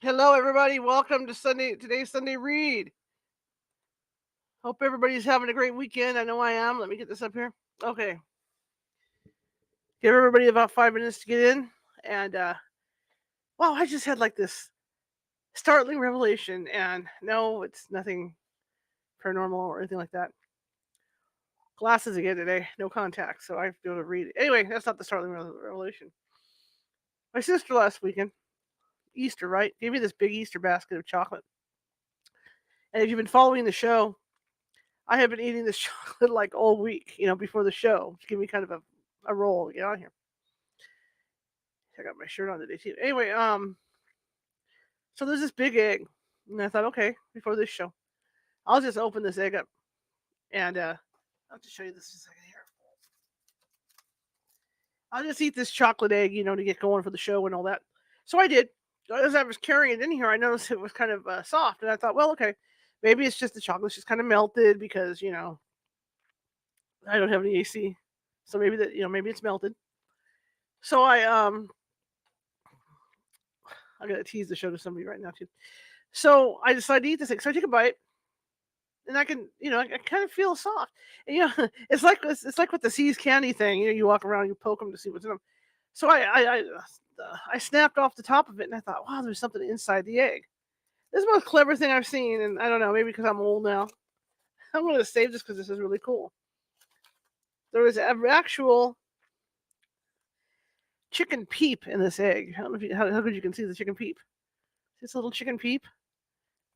Hello, everybody. Welcome to today's Sunday read. Hope everybody's having a great weekend. I know I am. Let me get this up here. Okay. Give everybody about 5 minutes to get in. And, wow, I just had like this startling revelation. And no, it's nothing paranormal or anything like that. Glasses again today, no contacts. So I have to be able to read. Anyway, that's not the startling revelation. My sister last weekend, Easter, right? Gave me this big Easter basket of chocolate. And if you've been following the show, I have been eating this chocolate like all week, before the show to give me kind of a roll. Get on here. I got my shirt on today too. Anyway, so there's this big egg, and I thought, okay, before this show, I'll just open this egg up, and I'll have to show you this in a second here. I'll just eat this chocolate egg, to get going for the show and all that. So I did. As I was carrying it in here, I noticed it was kind of soft, and I thought, well, okay, maybe it's just the chocolate's just kind of melted because I don't have any AC, so maybe maybe it's melted. So I gotta tease the show to somebody right now too. So I decided to eat this thing. So I take a bite, and I can, I kind of feel soft. And it's like with the Seas candy thing. You walk around, you poke them to see what's in them. So I snapped off the top of it, and I thought, wow, there's something inside the egg. This is the most clever thing I've seen, and I don't know, maybe because I'm old now. I'm going to save this because this is really cool. There was an actual chicken peep in this egg. I don't know how good you can see the chicken peep. This little chicken peep.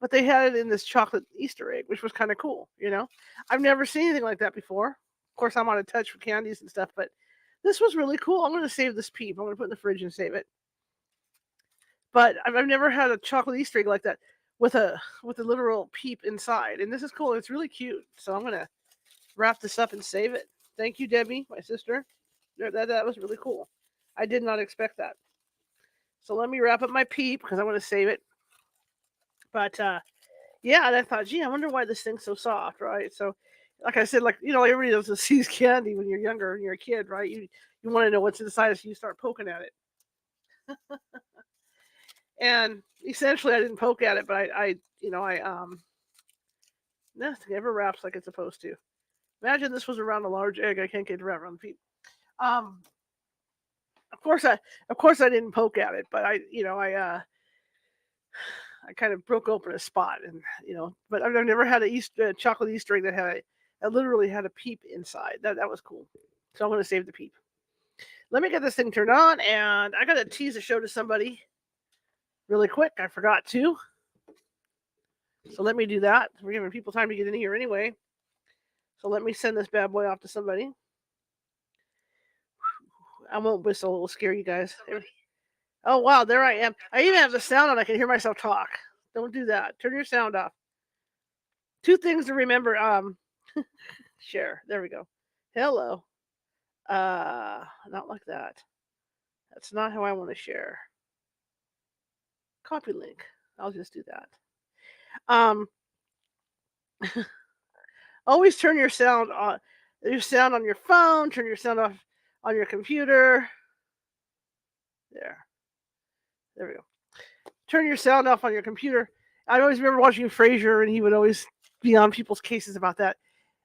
But they had it in this chocolate Easter egg, which was kind of cool. I've never seen anything like that before. Of course, I'm out of touch with candies and stuff, but this was really cool. I'm going to save this peep. I'm going to put it in the fridge and save it. But I've never had a chocolate Easter egg like that with a literal peep inside, and this is cool. It's really cute. So I'm going to wrap this up and save it. Thank you, Debbie, my sister. That was really cool. I did not expect that. So let me wrap up my peep because I want to save it. But yeah, and I thought, gee, I wonder why this thing's so soft, right? So, like I said, everybody knows the Seas candy when you're younger and you're a kid, right? You want to know what's inside, so you start poking at it. And essentially, I didn't poke at it, but nothing ever wraps like it's supposed to. Imagine this was around a large egg. I can't get it wrapped around the feet. Of course I didn't poke at it, but I kind of broke open a spot, and but I've never had a chocolate Easter egg that literally had a peep inside. That was cool. So I'm going to save the peep. Let me get this thing turned on, and I got to tease a show to somebody really quick. I forgot to. So let me do that. We're giving people time to get in here anyway. So let me send this bad boy off to somebody. I won't whistle. It will scare you guys. Oh, wow. There I am. I even have the sound on. I can hear myself talk. Don't do that. Turn your sound off. 2 things to remember. Share. There we go. Hello. Not like that. That's not how I want to share. Copy link. I'll just do that. Always turn your sound on. Your sound on your phone. Turn your sound off on your computer. There we go. Turn your sound off on your computer. I always remember watching Frasier, and he would always be on people's cases about that.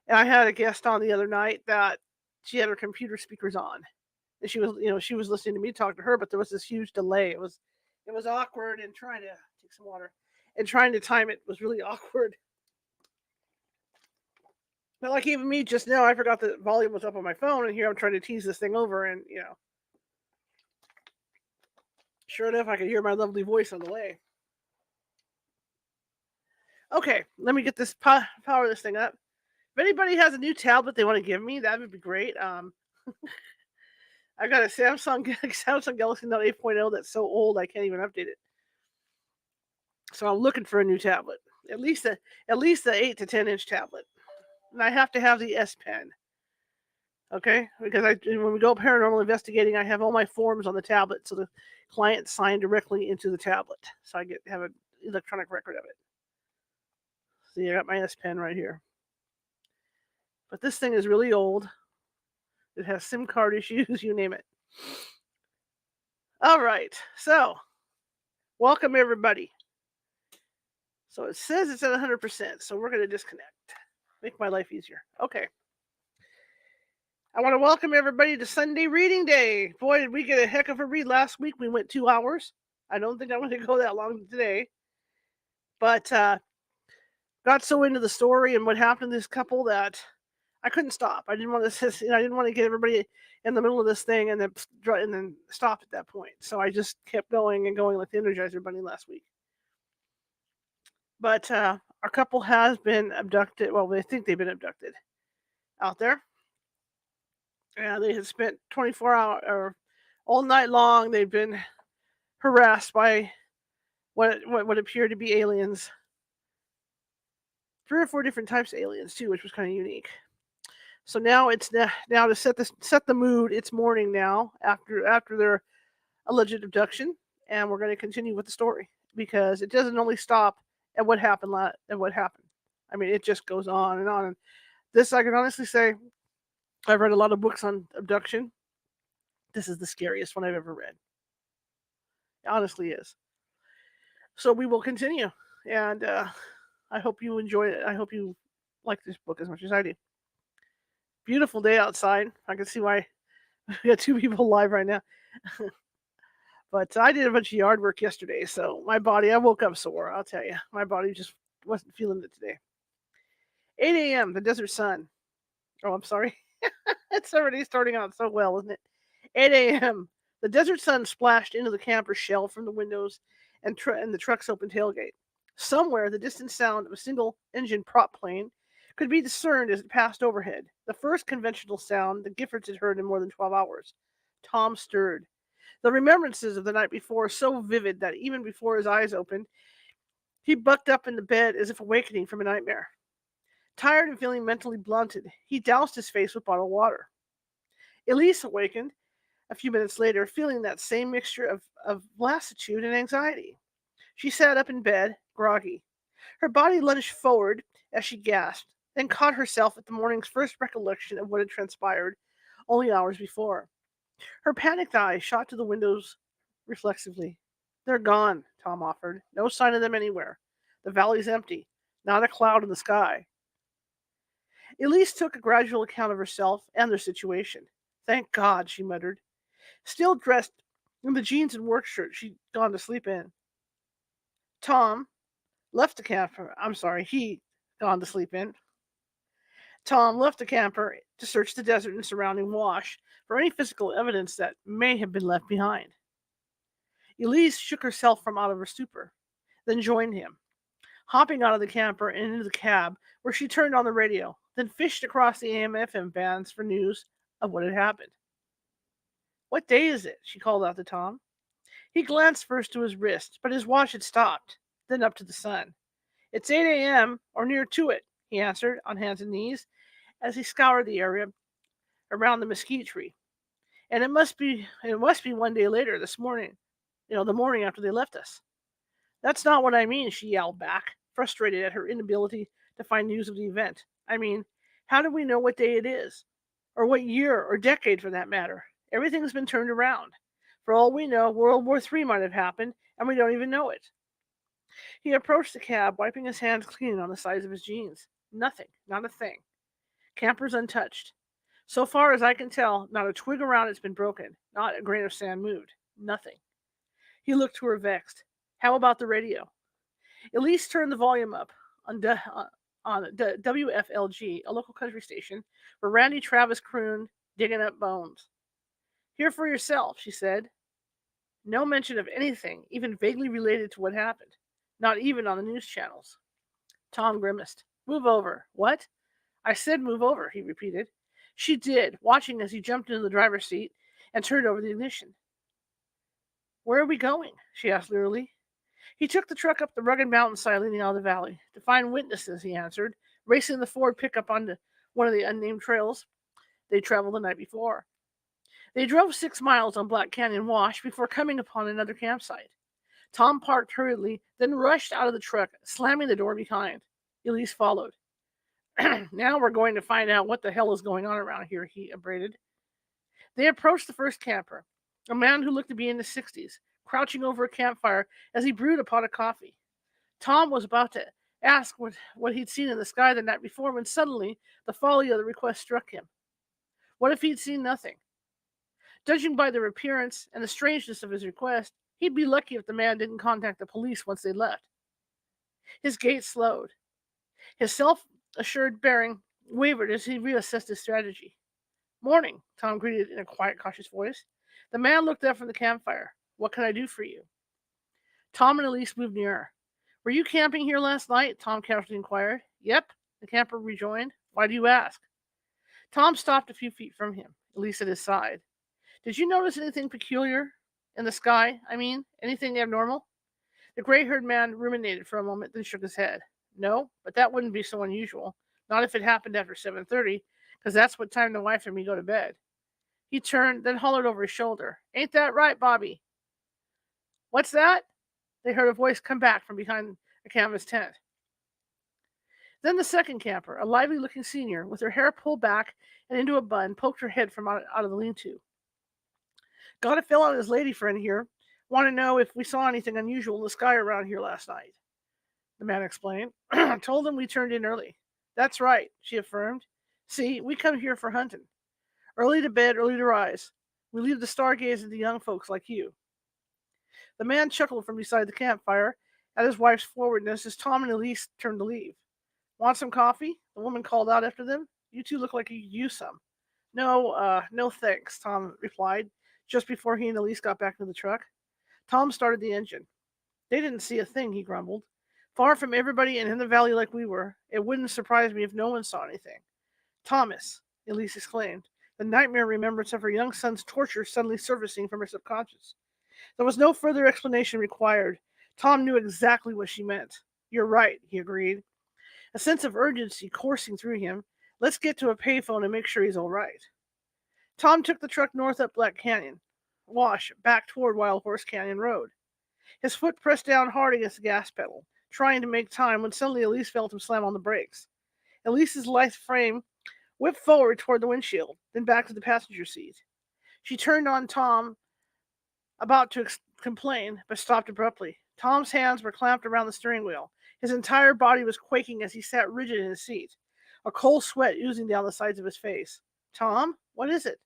And I had a guest on the other night that she had her computer speakers on, and she was listening to me talk to her, but there was this huge delay. It was awkward, and trying to take some water and trying to time it was really awkward. But like even me just now, I forgot the volume was up on my phone, and here I'm trying to tease this thing over, and sure enough, I could hear my lovely voice on the way. Okay, let me get this power this thing up. If anybody has a new tablet they want to give me, that would be great. I got a Samsung Galaxy Note 8.0 that's so old I can't even update it. So I'm looking for a new tablet, at least the 8 to 10 inch tablet, and I have to have the S Pen. Okay, because when we go paranormal investigating, I have all my forms on the tablet, so the client signed directly into the tablet, so I have an electronic record of it. See, I got my S Pen right here, but this thing is really old. It has SIM card issues, you name it. All right, so welcome everybody. So it says it's at 100%. So we're going to disconnect. Make my life easier. Okay. I want to welcome everybody to Sunday Reading Day. Boy, did we get a heck of a read last week. We went 2 hours. I don't think I'm going to go that long today. But got so into the story and what happened to this couple that I couldn't stop. I didn't want to, I didn't want to get everybody in the middle of this thing and then stop at that point. So I just kept going and going like the Energizer Bunny last week. But our couple has been abducted. Well, they think they've been abducted out there. And they had spent 24 hours or all night long. They've been harassed by what appeared to be aliens. 3 or 4 different types of aliens too, which was kind of unique. So now it's now to set the mood. It's morning now after their alleged abduction, and we're going to continue with the story because it doesn't only stop at what happened. I mean, it just goes on and on. And this, I can honestly say, I've read a lot of books on abduction. This is the scariest one I've ever read. It honestly is. So we will continue, and I hope you enjoy it. I hope you like this book as much as I do. Beautiful day outside. I can see why we got 2 people live right now. But I did a bunch of yard work yesterday, so my body, I woke up sore, I'll tell you. My body just wasn't feeling it today. 8 a.m., the desert sun. Oh, I'm sorry. It's already starting out so well, isn't it? 8 a.m., the desert sun splashed into the camper's shell from the windows and the truck's open tailgate. Somewhere, the distant sound of a single-engine prop plane could be discerned as it passed overhead, the first conventional sound the Giffords had heard in more than 12 hours. Tom stirred. The remembrances of the night before so vivid that even before his eyes opened, he bucked up in the bed as if awakening from a nightmare. Tired and feeling mentally blunted, he doused his face with bottled water. Elise awakened a few minutes later, feeling that same mixture of lassitude and anxiety. She sat up in bed, groggy. Her body lunged forward as she gasped, then caught herself at the morning's first recollection of what had transpired only hours before. Her panicked eyes shot to the windows reflexively. They're gone, Tom offered. No sign of them anywhere. The valley's empty. Not a cloud in the sky. Elise took a gradual account of herself and their situation. Thank God, she muttered. Still dressed in the jeans and work shirt she'd gone to sleep in. Tom left the camper. He gone to sleep in. Tom left the camper to search the desert and surrounding wash for any physical evidence that may have been left behind. Elise shook herself from out of her stupor, then joined him, hopping out of the camper and into the cab, where she turned on the radio, then fished across the AM/FM bands for news of what had happened. What day is it? She called out to Tom. He glanced first to his wrist, but his watch had stopped, then up to the sun. It's 8 a.m., or near to it, he answered, on hands and knees, as he scoured the area around the mesquite tree. And it must be 1 day later, this morning, the morning after they left us. That's not what I mean, she yelled back, frustrated at her inability to find news of the event. I mean, how do we know what day it is? Or what year or decade for that matter? Everything's been turned around. For all we know, World War III might have happened, and we don't even know it. He approached the cab, wiping his hands clean on the sides of his jeans. Nothing, not a thing. Camper's untouched. So far as I can tell, not a twig around it's been broken, not a grain of sand moved. Nothing. He looked to her vexed. How about the radio? Elise turned the volume up on WFLG, a local country station, where Randy Travis crooned, digging up bones. Hear for yourself, she said. No mention of anything, even vaguely related to what happened. Not even on the news channels. Tom grimaced. Move over. What? I said move over, he repeated. She did, watching as he jumped into the driver's seat and turned over the ignition. Where are we going? She asked leerily. He took the truck up the rugged mountainside leading out of the valley. To find witnesses, he answered, racing the Ford pickup onto one of the unnamed trails they traveled the night before. They drove 6 miles on Black Canyon Wash before coming upon another campsite. Tom parked hurriedly, then rushed out of the truck, slamming the door behind. Elise followed. Now we're going to find out what the hell is going on around here, he upbraided. They approached the first camper, a man who looked to be in his 60s, crouching over a campfire as he brewed a pot of coffee. Tom was about to ask what he'd seen in the sky the night before when suddenly the folly of the request struck him. What if he'd seen nothing? Judging by their appearance and the strangeness of his request, he'd be lucky if the man didn't contact the police once they left. His gait slowed. His self assured bearing wavered as he reassessed his strategy. Morning, Tom greeted in a quiet, cautious voice. The man looked up from the campfire. What can I do for you? Tom and Elise moved nearer. Were you camping here last night? Tom casually inquired. Yep, the camper rejoined. Why do you ask? Tom stopped a few feet from him, Elise at his side. Did you notice anything peculiar in the sky? I mean, anything abnormal? The gray-haired man ruminated for a moment, then shook his head. No, but that wouldn't be so unusual. Not if it happened after 7:30, because that's what time the wife and me go to bed. He turned, then hollered over his shoulder. Ain't that right, Bobby? What's that? They heard a voice come back from behind a canvas tent. Then the second camper, a lively-looking senior, with her hair pulled back and into a bun, poked her head from out of the lean-to. Got a fellow and his lady friend here. Want to know if we saw anything unusual in the sky around here last night. The man explained. Told them we turned in early. That's right, she affirmed. See, we come here for hunting. Early to bed, early to rise. We leave the stargazing to young folks like you. The man chuckled from beside the campfire at his wife's forwardness as Tom and Elise turned to leave. Want some coffee? The woman called out after them. You two look like you could use some. No thanks, Tom replied, just before he and Elise got back into the truck. Tom started the engine. They didn't see a thing, he grumbled. Far from everybody and in the valley like we were, it wouldn't surprise me if no one saw anything. Thomas, Elise exclaimed, the nightmare remembrance of her young son's torture suddenly surfacing from her subconscious. There was no further explanation required. Tom knew exactly what she meant. You're right, he agreed, a sense of urgency coursing through him. Let's get to a payphone and make sure he's all right. Tom took the truck north up Black Canyon, Wash, back toward Wild Horse Canyon Road. His foot pressed down hard against the gas pedal, trying to make time when suddenly Elise felt him slam on the brakes. Elise's lithe frame whipped forward toward the windshield, then back to the passenger seat. She turned on Tom, about to complain, but stopped abruptly. Tom's hands were clamped around the steering wheel. His entire body was quaking as he sat rigid in his seat, a cold sweat oozing down the sides of his face. Tom, what is it?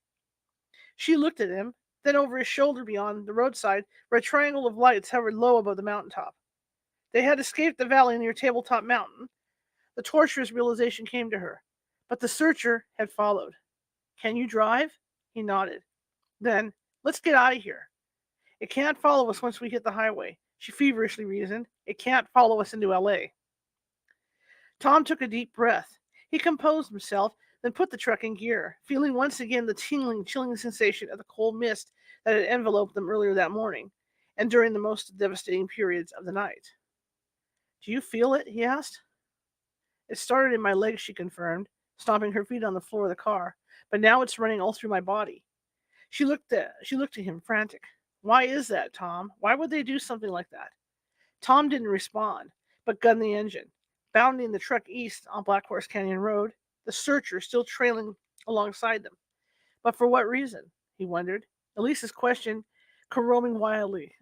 She looked at him, then over his shoulder beyond the roadside, where a triangle of lights hovered low above the mountaintop. They had escaped the valley near Tabletop Mountain. The torturous realization came to her. But the searcher had followed. Can you drive? He nodded. Then, let's get out of here. It can't follow us once we hit the highway, she feverishly reasoned. It can't follow us into L.A. Tom took a deep breath. He composed himself, then put the truck in gear, feeling once again the tingling, chilling sensation of the cold mist that had enveloped them earlier that morning, and during the most devastating periods of the night. Do you feel it? He asked. It started in my legs, she confirmed, stomping her feet on the floor of the car, but now it's running all through my body. She looked at him, frantic. Why is that, Tom? Why would they do something like that? Tom didn't respond, but gunned the engine, bounding the truck east on Black Horse Canyon Road, the searcher still trailing alongside them. But for what reason? He wondered, Elise's question roaming wildly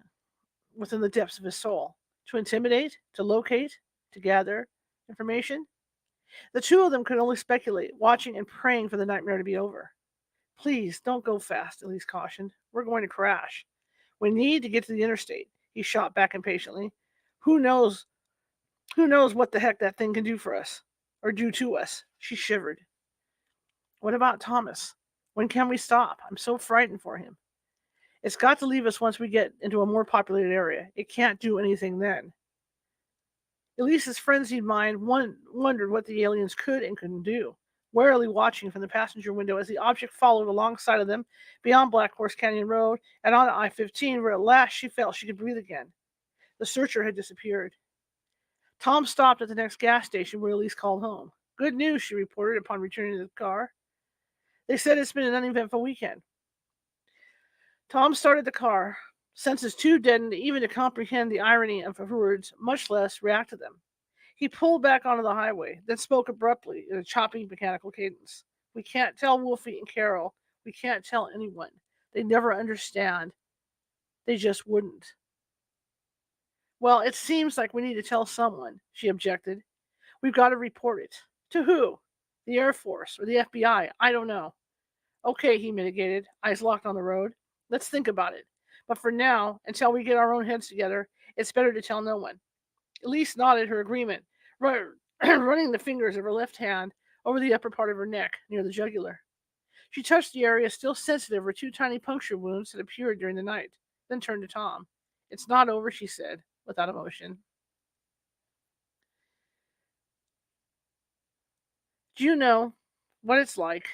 within the depths of his soul. To intimidate? To locate? To gather information? The two of them could only speculate, watching and praying for the nightmare to be over. Please, don't go fast, Elise cautioned. We're going to crash. We need to get to the interstate, he shot back impatiently. Who knows what the heck that thing can do for us? Or do to us? She shivered. What about Thomas? When can we stop? I'm so frightened for him. It's got to leave us once we get into a more populated area. It can't do anything then. Elise's frenzied mind wondered what the aliens could and couldn't do, warily watching from the passenger window as the object followed alongside of them beyond Black Horse Canyon Road and on I-15, where at last she felt she could breathe again. The searcher had disappeared. Tom stopped at the next gas station where Elise called home. Good news, she reported upon returning to the car. They said it's been an uneventful weekend. Tom started the car, senses too deadened even to comprehend the irony of her words, much less react to them. He pulled back onto the highway, then spoke abruptly in a choppy, mechanical cadence. We can't tell Wolfie and Carol. We can't tell anyone. They never understand. They just wouldn't. Well, it seems like we need to tell someone, she objected. We've got to report it. To who? The Air Force or the FBI? I don't know. Okay, he mitigated, eyes locked on the road. Let's think about it. But for now, until we get our own heads together, it's better to tell no one. Elise nodded her agreement, running the fingers of her left hand over the upper part of her neck, near the jugular. She touched the area still sensitive where two tiny puncture wounds had appeared during the night, then turned to Tom. It's not over, she said, without emotion. Do you know what it's like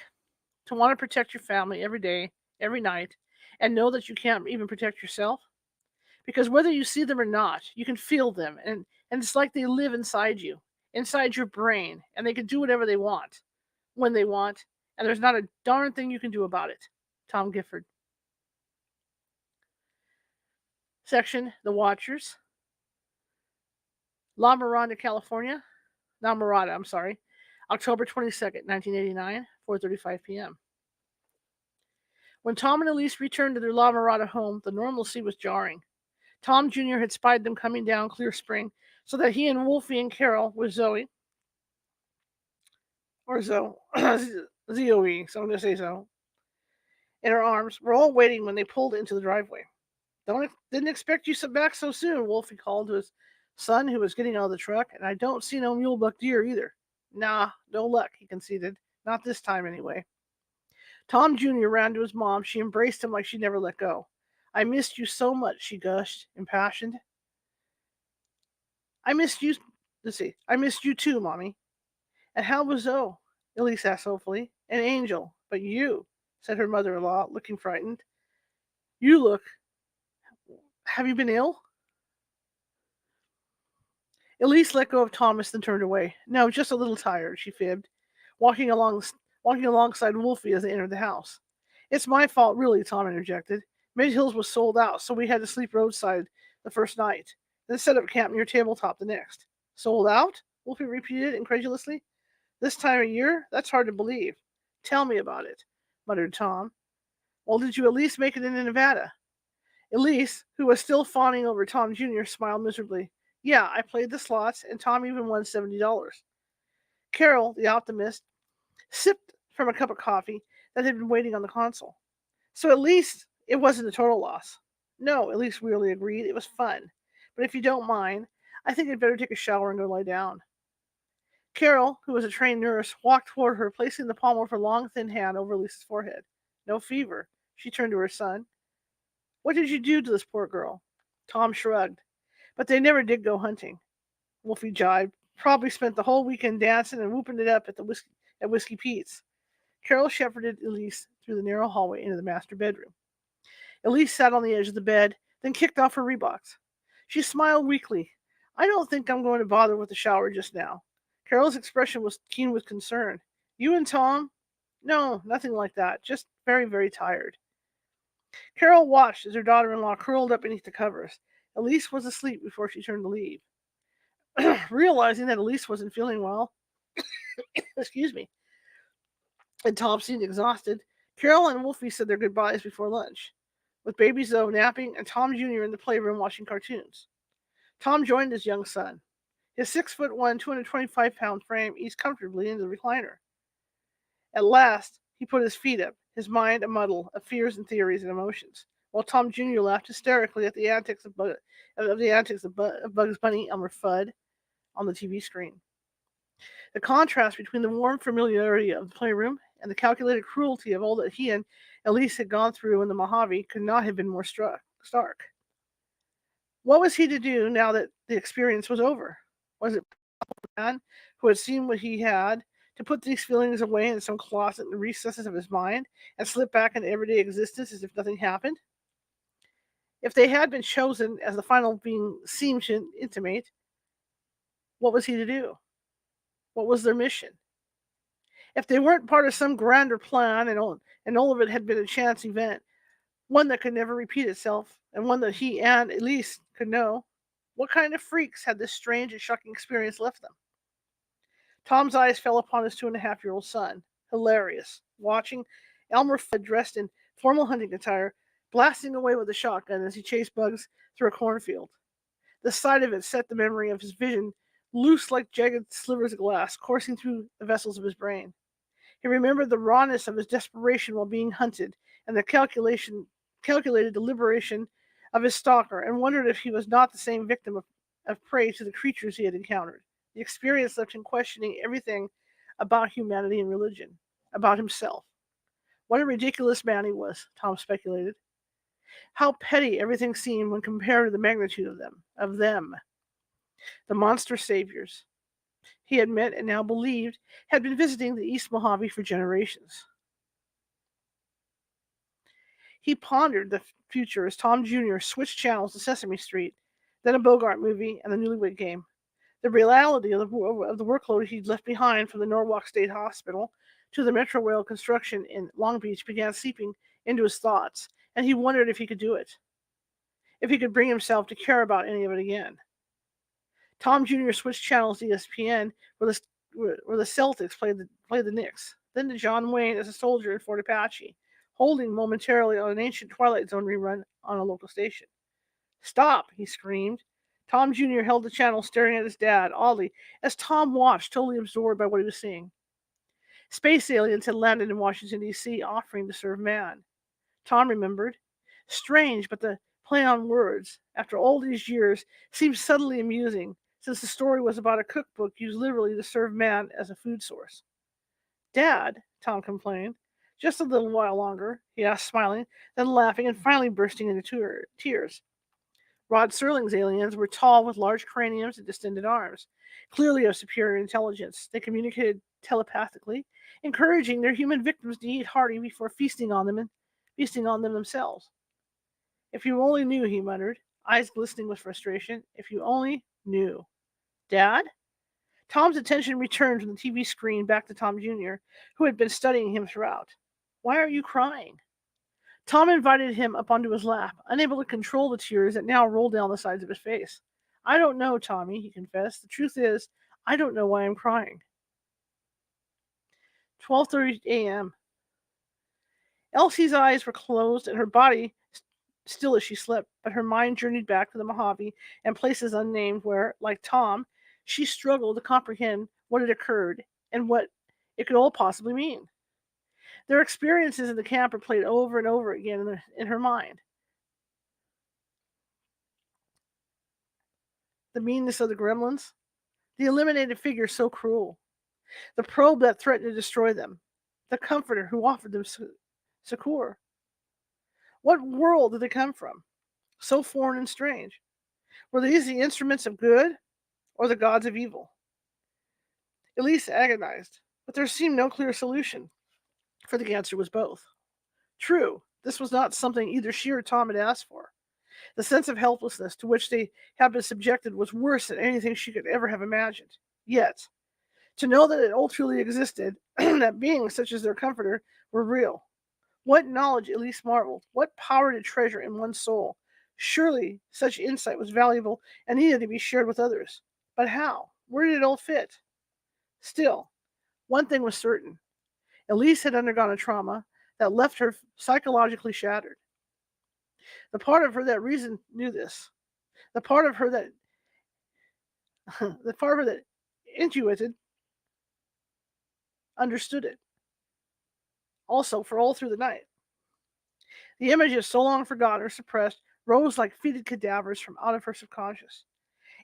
to want to protect your family every day, every night, and know that you can't even protect yourself? Because whether you see them or not, you can feel them, and it's like they live inside you, inside your brain, and they can do whatever they want, when they want, and there's not a darn thing you can do about it. Tom Gifford. Section The Watchers. La Miranda, California. Mirada, I'm sorry. October 22nd, 1989, 4:35 p.m. When Tom and Elise returned to their La Mirada home, the normalcy was jarring. Tom Jr. had spied them coming down Clear Spring, so that he and Wolfie and Carol with Zoe, or Zoe, Zoe, so I'm going to say so, in her arms, were all waiting when they pulled into the driveway. Didn't expect you back so soon, Wolfie called to his son, who was getting out of the truck, and I don't see no mulebuck deer either. Nah, no luck, he conceded. Not this time, anyway. Tom Jr. ran to his mom. She embraced him like she'd never let go. I missed you so much, she gushed, impassioned. I missed you. Let's see. I missed you too, Mommy. And how was Zoe? Elise asked hopefully. An angel. But you, said her mother-in-law, looking frightened. You look. Have you been ill? Elise let go of Thomas, then turned away. No, just a little tired, she fibbed, walking alongside Wolfie as they entered the house. It's my fault, really, Tom interjected. Mid Hills was sold out, so we had to sleep roadside the first night, then set up camp near Tabletop the next. Sold out? Wolfie repeated incredulously. This time of year? That's hard to believe. Tell me about it, muttered Tom. Well, did you at least make it into Nevada? Elise, who was still fawning over Tom Jr., smiled miserably. Yeah, I played the slots, and Tom even won $70. Carol, the optimist, sipped from a cup of coffee that had been waiting on the console. So at least it wasn't a total loss. No, Elise wearily agreed. It was fun. But if you don't mind, I think I'd better take a shower and go lie down. Carol, who was a trained nurse, walked toward her, placing the palm of her long, thin hand over Elise's forehead. No fever. She turned to her son. What did you do to this poor girl? Tom shrugged. But they never did go hunting. Wolfie jibed. Probably spent the whole weekend dancing and whooping it up at Whiskey Pete's. Carol shepherded Elise through the narrow hallway into the master bedroom. Elise sat on the edge of the bed, then kicked off her Reeboks. She smiled weakly. I don't think I'm going to bother with the shower just now. Carol's expression was keen with concern. You and Tom? No, nothing like that. Just very, very tired. Carol watched as her daughter-in-law curled up beneath the covers. Elise was asleep before she turned to leave. Realizing that Elise wasn't feeling well, excuse me, and Tom seemed exhausted, Carol and Wolfie said their goodbyes before lunch, with baby Zoe napping and Tom Jr. in the playroom watching cartoons. Tom joined his young son. His 6'1", 225-pound frame eased comfortably into the recliner. At last, he put his feet up, his mind a muddle of fears and theories and emotions, while Tom Jr. laughed hysterically at the antics of Bugs Bunny, Elmer Fudd, on the TV screen. The contrast between the warm familiarity of the playroom and the calculated cruelty of all that he and Elise had gone through in the Mojave could not have been more stark. What was he to do now that the experience was over? Was it a man who had seen what he had to put these feelings away in some closet in the recesses of his mind and slip back into everyday existence as if nothing happened? If they had been chosen, as the final being seemed to intimate, what was he to do? What was their mission? If they weren't part of some grander plan and all of it had been a chance event, one that could never repeat itself, and one that he and Elise could know, what kind of freaks had this strange and shocking experience left them? Tom's eyes fell upon his 2.5-year-old son, hilarious, watching Elmer Fudd dressed in formal hunting attire, blasting away with a shotgun as he chased bugs through a cornfield. The sight of it set the memory of his vision loose like jagged slivers of glass coursing through the vessels of his brain. He remembered the rawness of his desperation while being hunted and the calculated deliberation of his stalker, and wondered if he was not the same victim of prey to the creatures he had encountered. The experience left him questioning everything about humanity and religion, about himself. What a ridiculous man he was, Tom speculated. How petty everything seemed when compared to the magnitude of them, the monster saviors he had met and now believed had been visiting the East Mojave for generations. He pondered the future as Tom Jr. switched channels to Sesame Street, then a Bogart movie, and the Newlywed Game. The reality of the workload he'd left behind from the Norwalk State Hospital to the Metro Rail construction in Long Beach began seeping into his thoughts, and he wondered if he could do it, if he could bring himself to care about any of it again. Tom Jr. switched channels to ESPN, where the Celtics played the Knicks, then to John Wayne as a soldier in Fort Apache, holding momentarily on an ancient Twilight Zone rerun on a local station. "Stop!" he screamed. Tom Jr. held the channel, staring at his dad, oddly, as Tom watched, totally absorbed by what he was seeing. Space aliens had landed in Washington, D.C., offering to serve man. Tom remembered. Strange, but the play on words, after all these years, seemed subtly amusing, since the story was about a cookbook used literally to serve man as a food source. "Dad," Tom complained. "Just a little while longer," he asked, smiling, then laughing and finally bursting into tears. Rod Serling's aliens were tall with large craniums and distended arms, clearly of superior intelligence. They communicated telepathically, encouraging their human victims to eat hearty before feasting on them themselves. "If you only knew," he muttered, eyes glistening with frustration. "If you only knew." "Dad?" Tom's attention returned from the TV screen back to Tom Jr., who had been studying him throughout. "Why are you crying?" Tom invited him up onto his lap, unable to control the tears that now rolled down the sides of his face. "I don't know, Tommy," he confessed. "The truth is, I don't know why I'm crying." 12:30 a.m. Elsie's eyes were closed and her body still as she slept, but her mind journeyed back to the Mojave and places unnamed where, like Tom, she struggled to comprehend what had occurred and what it could all possibly mean. Their experiences in the camp were played over and over again in her mind. The meanness of the gremlins, the eliminated figure so cruel, the probe that threatened to destroy them, the comforter who offered them succor. What world did they come from? So foreign and strange. Were these the instruments of good or the gods of evil? Elise agonized, but there seemed no clear solution, for the answer was both. True, this was not something either she or Tom had asked for. The sense of helplessness to which they had been subjected was worse than anything she could ever have imagined. Yet, to know that it all truly existed, that beings such as their comforter were real. What knowledge, Elise marveled. What power to treasure in one's soul. Surely such insight was valuable and needed to be shared with others. But how? Where did it all fit? Still, one thing was certain. Elise had undergone a trauma that left her psychologically shattered. The part of her that reasoned knew this. The part of her that the part of her that intuited understood it. Also, for all through the night, the images so long forgotten or suppressed rose like fetid cadavers from out of her subconscious.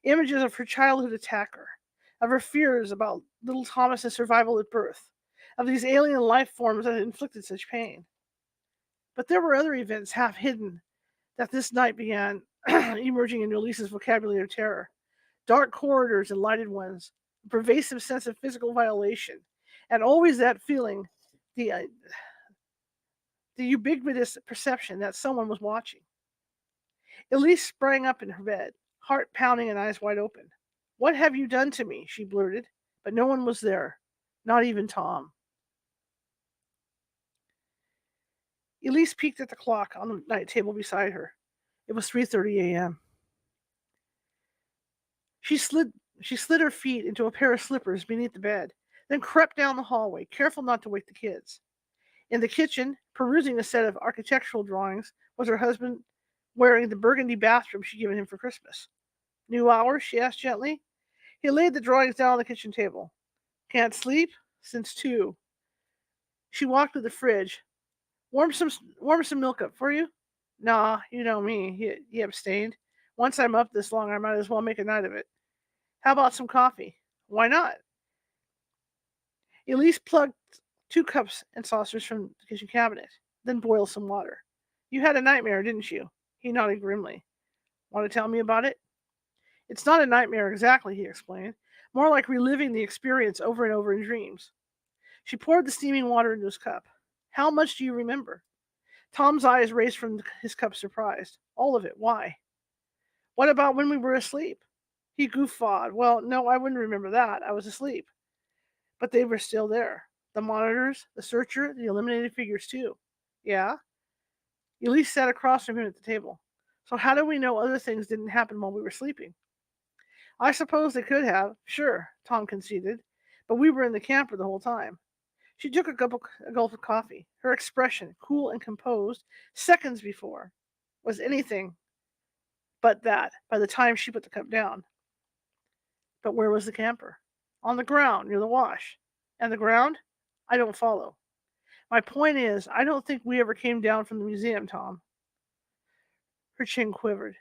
Images of her childhood attacker, of her fears about little Thomas's survival at birth, of these alien life forms that had inflicted such pain. But there were other events half hidden that this night began emerging into Elise's vocabulary of terror. Dark corridors and lighted ones, a pervasive sense of physical violation, and always that feeling, the, uh, the ubiquitous perception that someone was watching. Elise sprang up in her bed, heart pounding and eyes wide open. "What have you done to me?" she blurted, but no one was there, not even Tom. Elise peeked at the clock on the night table beside her. It was 3:30 a.m. She slid her feet into a pair of slippers beneath the bed, then crept down the hallway, careful not to wake the kids. In the kitchen, perusing a set of architectural drawings, was her husband wearing the burgundy bathrobe she'd given him for Christmas. New hours? She asked gently. He laid the drawings down on the kitchen table. Can't sleep? Since 2. She walked to the fridge. Warm some milk up for you? Nah, you know me, he abstained. Once I'm up this long, I might as well make a night of it. How about some coffee? Why not? Elise plucked 2 cups and saucers from the kitchen cabinet, then boiled some water. You had a nightmare, didn't you? He nodded grimly. Want to tell me about it? It's not a nightmare exactly, he explained. More like reliving the experience over and over in dreams. She poured the steaming water into his cup. How much do you remember? Tom's eyes raised from his cup, surprised. All of it. Why? What about when we were asleep? He guffawed. Well, no, I wouldn't remember that. I was asleep. But they were still there. The monitors, the searcher, the eliminated figures, too. Yeah? Elise sat across from him at the table. So how do we know other things didn't happen while we were sleeping? I suppose they could have. Sure, Tom conceded. But we were in the camper the whole time. She took a gulp of coffee. Her expression, cool and composed, seconds before, was anything but that by the time she put the cup down. But where was the camper? On the ground, near the wash. And the ground? I don't follow. My point is, I don't think we ever came down from the museum, Tom. Her chin quivered.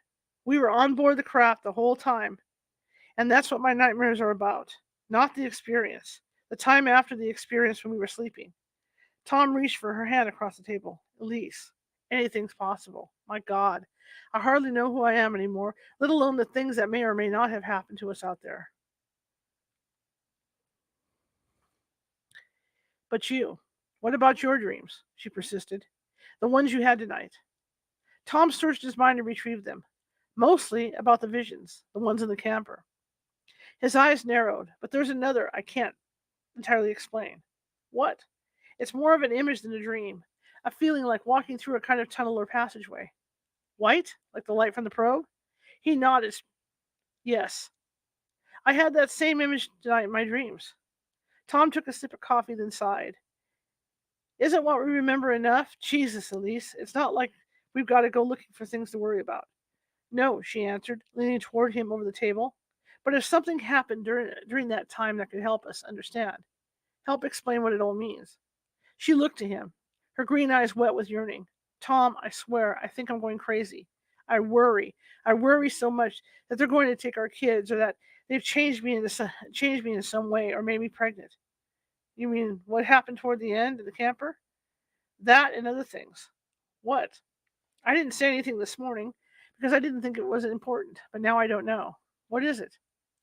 We were on board the craft the whole time. And that's what my nightmares are about. Not the experience. The time after the experience when we were sleeping. Tom reached for her hand across the table. Elise, anything's possible. My God, I hardly know who I am anymore, let alone the things that may or may not have happened to us out there. But you, what about your dreams? She persisted. The ones you had tonight. Tom searched his mind to retrieve them. Mostly about the visions, the ones in the camper. His eyes narrowed, but there's another I can't entirely explain. What? It's more of an image than a dream. A feeling like walking through a kind of tunnel or passageway. White? Like the light from the probe? He nodded. Yes. I had that same image tonight in my dreams. Tom took a sip of coffee, then sighed. Isn't what we remember enough? Jesus, Elise. It's not like we've got to go looking for things to worry about. No, she answered, leaning toward him over the table. But if something happened during that time that could help us understand, help explain what it all means. She looked to him, her green eyes wet with yearning. Tom, I swear, I think I'm going crazy. I worry. I worry so much that they're going to take our kids, or that they've changed me in some way, or made me pregnant. You mean what happened toward the end in the camper? That and other things. What? I didn't say anything this morning because I didn't think it was important, but now I don't know. What is it?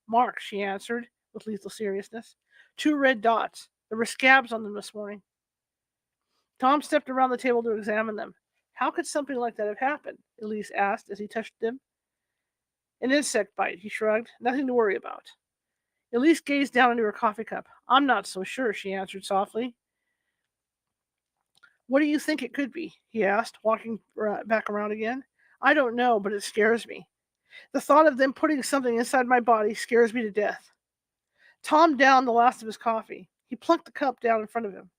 Marks, she answered with lethal seriousness. 2 red dots. There were scabs on them this morning. Tom stepped around the table to examine them. How could something like that have happened? Elise asked as he touched them. An insect bite, he shrugged. Nothing to worry about. Elise gazed down into her coffee cup. I'm not so sure, she answered softly. What do you think it could be? He asked, walking back around again. I don't know, but it scares me. The thought of them putting something inside my body scares me to death. Tom downed the last of his coffee. He plunked the cup down in front of him.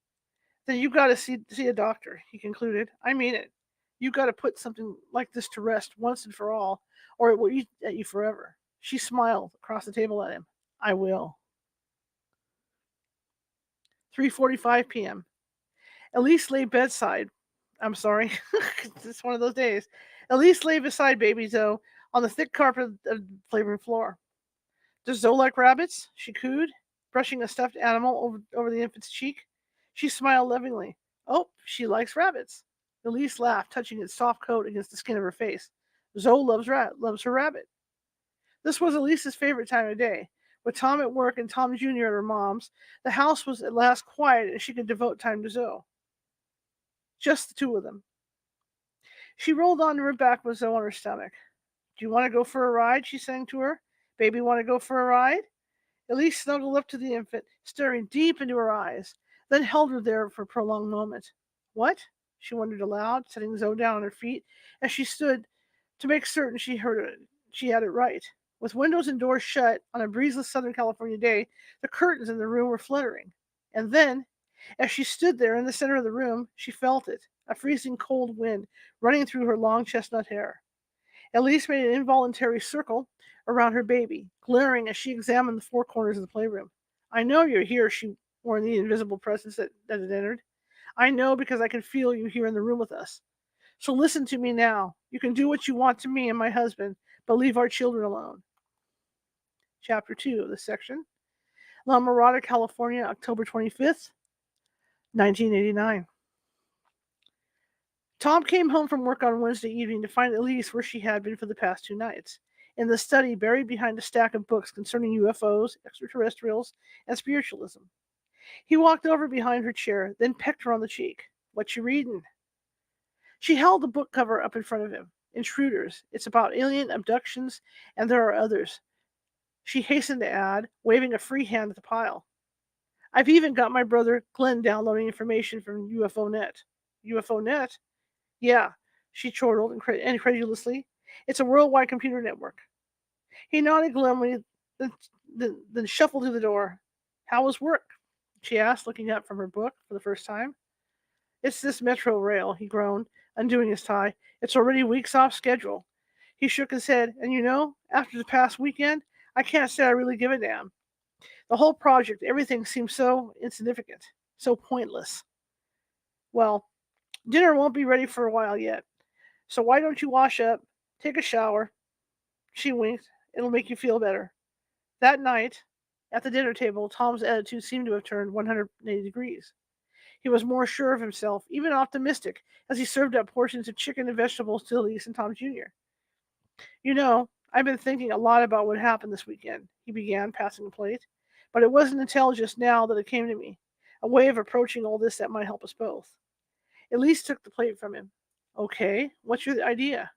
Then you got to see a doctor, he concluded. I mean it. You got to put something like this to rest once and for all, or it will eat at you forever. She smiled across the table at him. I will. 3:45 p.m. Elise lay bedside. I'm sorry. It's one of those days. Elise lay beside baby Zoe on the thick carpet of the playroom floor. Does Zoe like rabbits? She cooed, brushing a stuffed animal over the infant's cheek. She smiled lovingly. Oh, she likes rabbits. Elise laughed, touching its soft coat against the skin of her face. Zoe loves her rabbit. This was Elise's favorite time of day. With Tom at work and Tom Jr. at her mom's, the house was at last quiet and she could devote time to Zoe. Just the 2 of them. She rolled onto her back with Zoe on her stomach. Do you want to go for a ride? She sang to her. Baby, want to go for a ride? Elise snuggled up to the infant, staring deep into her eyes, then held her there for a prolonged moment. What? She wondered aloud, setting Zoe down on her feet as she stood to make certain she had it right. With windows and doors shut on a breezeless Southern California day, the curtains in the room were fluttering. And then, as she stood there in the center of the room, she felt it, a freezing cold wind running through her long chestnut hair. Elise made an involuntary circle around her baby, glaring as she examined the four corners of the playroom. I know you're here, she warned the invisible presence that had entered. I know because I can feel you here in the room with us. So listen to me now. You can do what you want to me and my husband, but leave our children alone. Chapter 2 of this section. La Mirada, California, October 25th, 1989. Tom came home from work on Wednesday evening to find Elise where she had been for the past 2 nights, in the study buried behind a stack of books concerning UFOs, extraterrestrials, and spiritualism. He walked over behind her chair, then pecked her on the cheek. What you readin'? She held the book cover up in front of him. Intruders. It's about alien abductions, and there are others, she hastened to add, waving a free hand at the pile. I've even got my brother Glenn downloading information from UFONet. UFONet? Yeah, she chortled incredulously. It's a worldwide computer network. He nodded glumly, then shuffled to the door. How was work? She asked, looking up from her book for the first time. It's this metro rail, he groaned, undoing his tie. It's already weeks off schedule. He shook his head, and after the past weekend, I can't say I really give a damn. The whole project, everything seems so insignificant, so pointless. Well, dinner won't be ready for a while yet, so why don't you wash up, take a shower? She winked. It'll make you feel better. That night, at the dinner table, Tom's attitude seemed to have turned 180 degrees. He was more sure of himself, even optimistic, as he served up portions of chicken and vegetables to Elise and Tom Jr. I've been thinking a lot about what happened this weekend, he began, passing the plate. But it wasn't until just now that it came to me. A way of approaching all this that might help us both. Elise took the plate from him. Okay, what's your idea?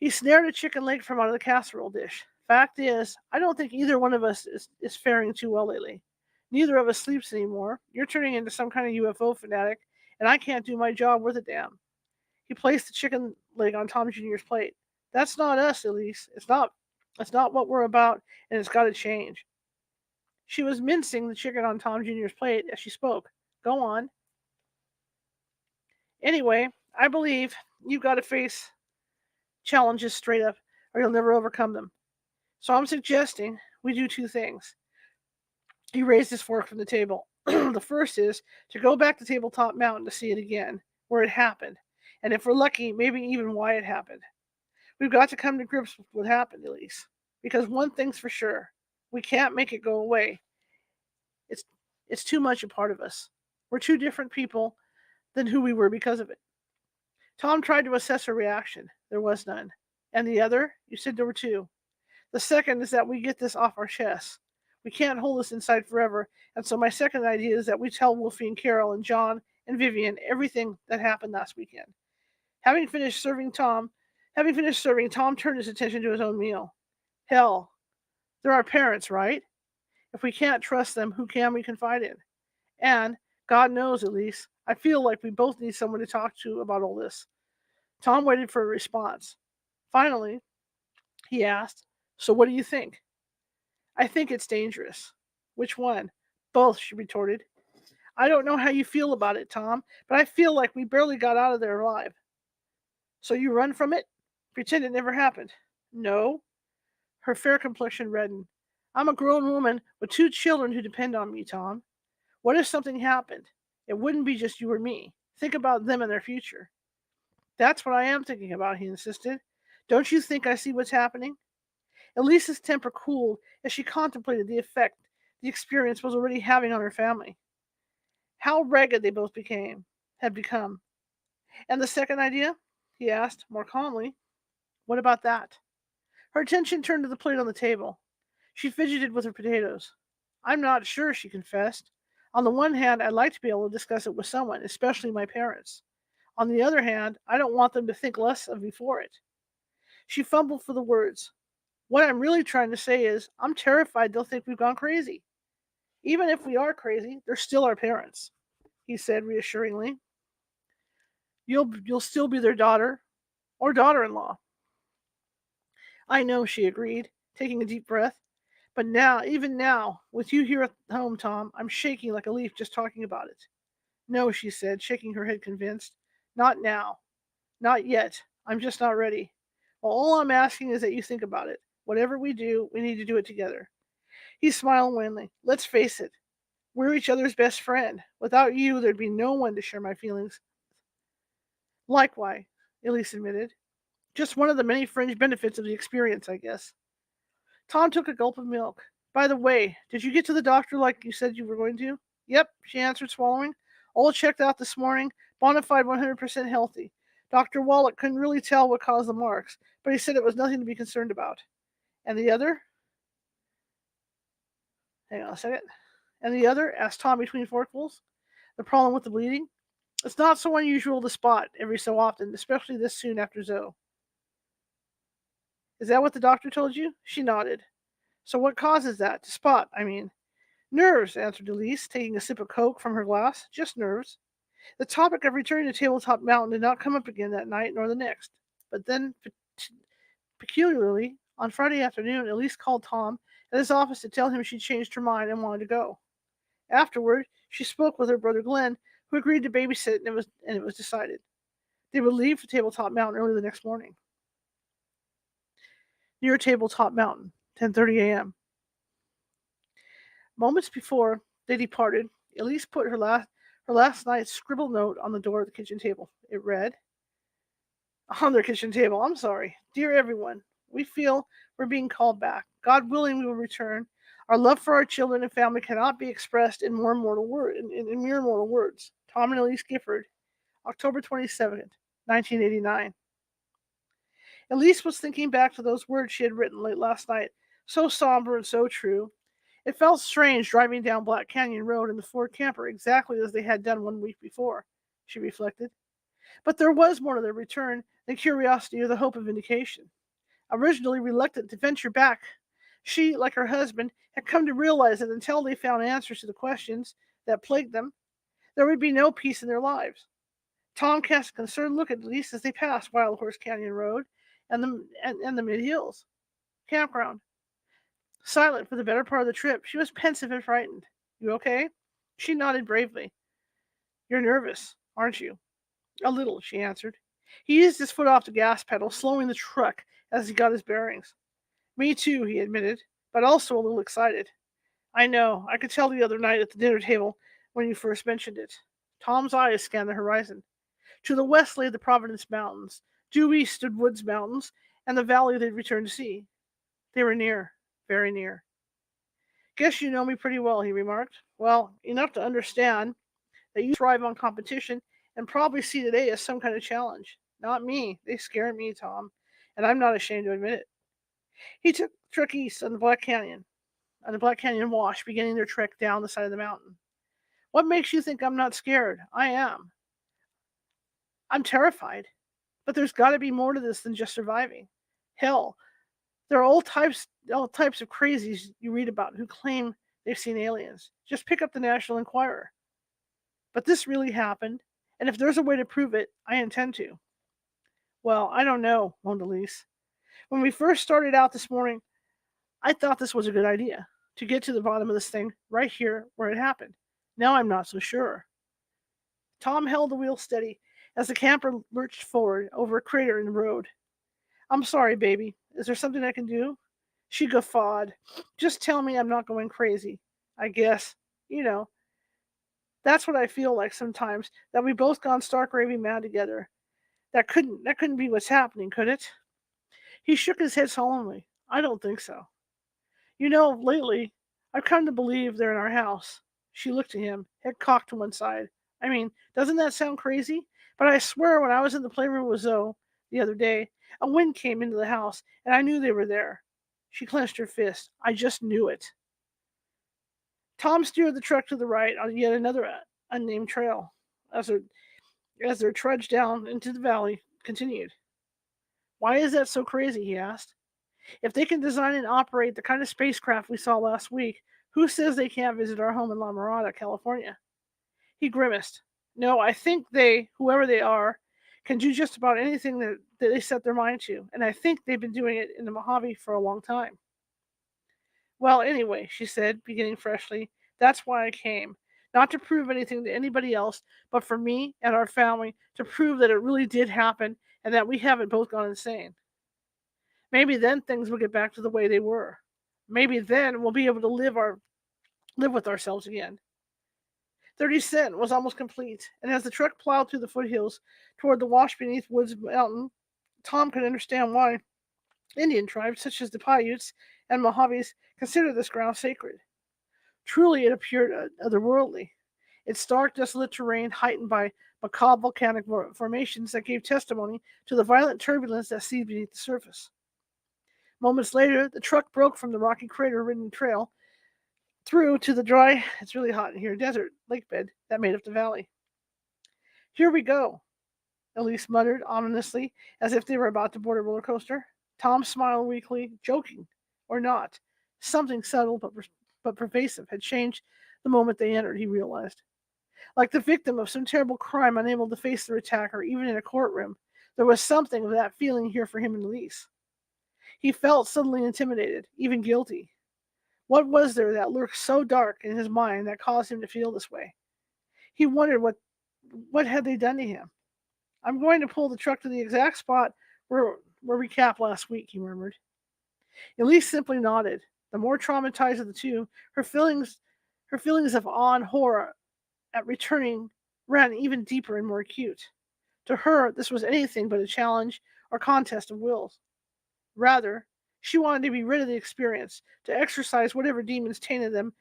He snared a chicken leg from out of the casserole dish. Fact is, I don't think either one of us is faring too well lately. Neither of us sleeps anymore. You're turning into some kind of UFO fanatic, and I can't do my job worth a damn. He placed the chicken leg on Tom Jr.'s plate. That's not us, Elise. It's not. That's not what we're about, and it's got to change. She was mincing the chicken on Tom Jr.'s plate as she spoke. Go on. Anyway, I believe you've got to face challenges straight up, or you'll never overcome them. So I'm suggesting we do two things. He raised his fork from the table. The first is to go back to Tabletop Mountain to see it again, where it happened, and if we're lucky, maybe even why it happened. We've got to come to grips with what happened, Elise. Because one thing's for sure, we can't make it go away. It's it's too much a part of us. We're two different people than who we were because of it. Tom tried to assess her reaction. There was none. And the other? You said there were two. The second is that we get this off our chests. We can't hold this inside forever, and so my second idea is that we tell Wolfie and Carol and John and Vivian everything that happened last weekend. Having finished serving, Tom turned his attention to his own meal. Hell, they're our parents, right? If we can't trust them, who can we confide in? And, God knows, Elise, I feel like we both need someone to talk to about all this. Tom waited for a response. Finally, he asked, So what do you think? I think it's dangerous. Which one? Both, she retorted. I don't know how you feel about it, Tom, but I feel like we barely got out of there alive. So you run from it? Pretend it never happened. No. Her fair complexion reddened. I'm a grown woman with two children who depend on me, Tom. What if something happened? It wouldn't be just you or me. Think about them and their future. That's what I am thinking about, he insisted. Don't you think I see what's happening? Elise's temper cooled as she contemplated the effect the experience was already having on her family. How ragged they both had become. And the second idea? He asked, more calmly. What about that? Her attention turned to the plate on the table. She fidgeted with her potatoes. I'm not sure, she confessed. On the one hand, I'd like to be able to discuss it with someone, especially my parents. On the other hand, I don't want them to think less of me for it. She fumbled for the words. What I'm really trying to say is, I'm terrified they'll think we've gone crazy. Even if we are crazy, they're still our parents, he said reassuringly. You'll still be their daughter or daughter-in-law. I know, she agreed, taking a deep breath. But now, even now, with you here at home, Tom, I'm shaking like a leaf just talking about it. No, she said, shaking her head convinced. Not now. Not yet. I'm just not ready. Well, all I'm asking is that you think about it. Whatever we do, we need to do it together. He smiled wanly. Let's face it, we're each other's best friend. Without you, there'd be no one to share my feelings. Likewise, Elise admitted. Just one of the many fringe benefits of the experience, I guess. Tom took a gulp of milk. By the way, did you get to the doctor like you said you were going to? Yep, she answered, swallowing. All checked out this morning, bona fide 100% healthy. Dr. Wallach couldn't really tell what caused the marks, but he said it was nothing to be concerned about. And the other? Hang on a second. And the other? Asked Tom between forkfuls. The problem with the bleeding? It's not so unusual to spot every so often, especially this soon after Zoe. Is that what the doctor told you? She nodded. So what causes that? To spot, I mean. Nerves, answered Elise, taking a sip of Coke from her glass. Just nerves. The topic of returning to Tabletop Mountain did not come up again that night nor the next. But then, peculiarly, on Friday afternoon, Elise called Tom at his office to tell him she'd changed her mind and wanted to go. Afterward, she spoke with her brother Glenn, who agreed to babysit, and it was decided. They would leave for Tabletop Mountain early the next morning. Near Tabletop Mountain, 10:30 a.m. Moments before they departed, Elise put her last night's scribbled note on the door of the kitchen table. It read, on their kitchen table, I'm sorry. Dear everyone, we feel we're being called back. God willing, we will return. Our love for our children and family cannot be expressed in mere mortal words. Tom and Elise Gifford, October 27th, 1989. Elise was thinking back to those words she had written late last night, so somber and so true. It felt strange driving down Black Canyon Road in the Ford camper exactly as they had done 1 week before, she reflected. But there was more to their return than curiosity or the hope of vindication. Originally reluctant to venture back, she, like her husband, had come to realize that until they found answers to the questions that plagued them, there would be no peace in their lives. Tom cast a concerned look at Elise as they passed Wild Horse Canyon Road and the Mid Hills campground. Silent for the better part of the trip, she was pensive and frightened. You okay? She nodded bravely. You're nervous, aren't you? A little, she answered. He eased his foot off the gas pedal, slowing the truck as he got his bearings. Me too, he admitted, but also a little excited. I know. I could tell the other night at the dinner table when you first mentioned it. Tom's eyes scanned the horizon. To the west lay the Providence Mountains. Due east stood Woods Mountains and the valley they'd returned to see. They were near, very near. Guess you know me pretty well, he remarked. Well, enough to understand that you thrive on competition and probably see today as some kind of challenge. Not me. They scare me, Tom, and I'm not ashamed to admit it. He took trek east on the Black Canyon wash, beginning their trek down the side of the mountain. What makes you think I'm not scared? I am. I'm terrified. But there's got to be more to this than just surviving. Hell, there are all types of crazies you read about who claim they've seen aliens. Just pick up the National Enquirer. But this really happened, and if there's a way to prove it, I intend to. Well, I don't know, moaned Elise. When we first started out this morning, I thought this was a good idea, to get to the bottom of this thing right here where it happened. Now I'm not so sure. Tom held the wheel steady as the camper lurched forward over a crater in the road. I'm sorry, baby. Is there something I can do? She guffawed. Just tell me I'm not going crazy. I guess. You know, that's what I feel like sometimes, that we both gone stark raving mad together. That couldn't be what's happening, could it? He shook his head solemnly. I don't think so. You know, lately, I've come to believe they're in our house. She looked at him, head cocked to one side. I mean, doesn't that sound crazy? But I swear when I was in the playroom with Zoe the other day, a wind came into the house, and I knew they were there. She clenched her fist. I just knew it. Tom steered the truck to the right on yet another unnamed trail as their trudge down into the valley continued. Why is that so crazy? He asked. If they can design and operate the kind of spacecraft we saw last week, who says they can't visit our home in La Mirada, California? He grimaced. No, I think they, whoever they are, can do just about anything that they set their mind to, and I think they've been doing it in the Mojave for a long time. Well, anyway, she said, beginning freshly, that's why I came. Not to prove anything to anybody else, but for me and our family to prove that it really did happen and that we haven't both gone insane. Maybe then things will get back to the way they were. Maybe then we'll be able to live with ourselves again. Their descent was almost complete, and as the truck plowed through the foothills toward the wash beneath Woods Mountain, Tom could understand why Indian tribes such as the Paiutes and Mojaves considered this ground sacred. Truly, it appeared otherworldly. Its stark, desolate terrain heightened by macabre volcanic formations that gave testimony to the violent turbulence that seethed beneath the surface. Moments later, the truck broke from the rocky crater-ridden trail through to the dry, it's really hot in here, desert lake bed that made up the valley. Here we go, Elise muttered ominously, as if they were about to board a roller coaster. Tom smiled weakly, joking or not. Something subtle but pervasive had changed the moment they entered, he realized. Like the victim of some terrible crime, unable to face their attacker, even in a courtroom, there was something of that feeling here for him and Elise. He felt suddenly intimidated, even guilty. What was there that lurked so dark in his mind that caused him to feel this way? He wondered what had they done to him. I'm going to pull the truck to the exact spot where we capped last week, he murmured. Elise simply nodded. The more traumatized of the two, her feelings of awe and horror at returning ran even deeper and more acute. To her, this was anything but a challenge or contest of wills. Rather, she wanted to be rid of the experience, to exorcise whatever demons tainted them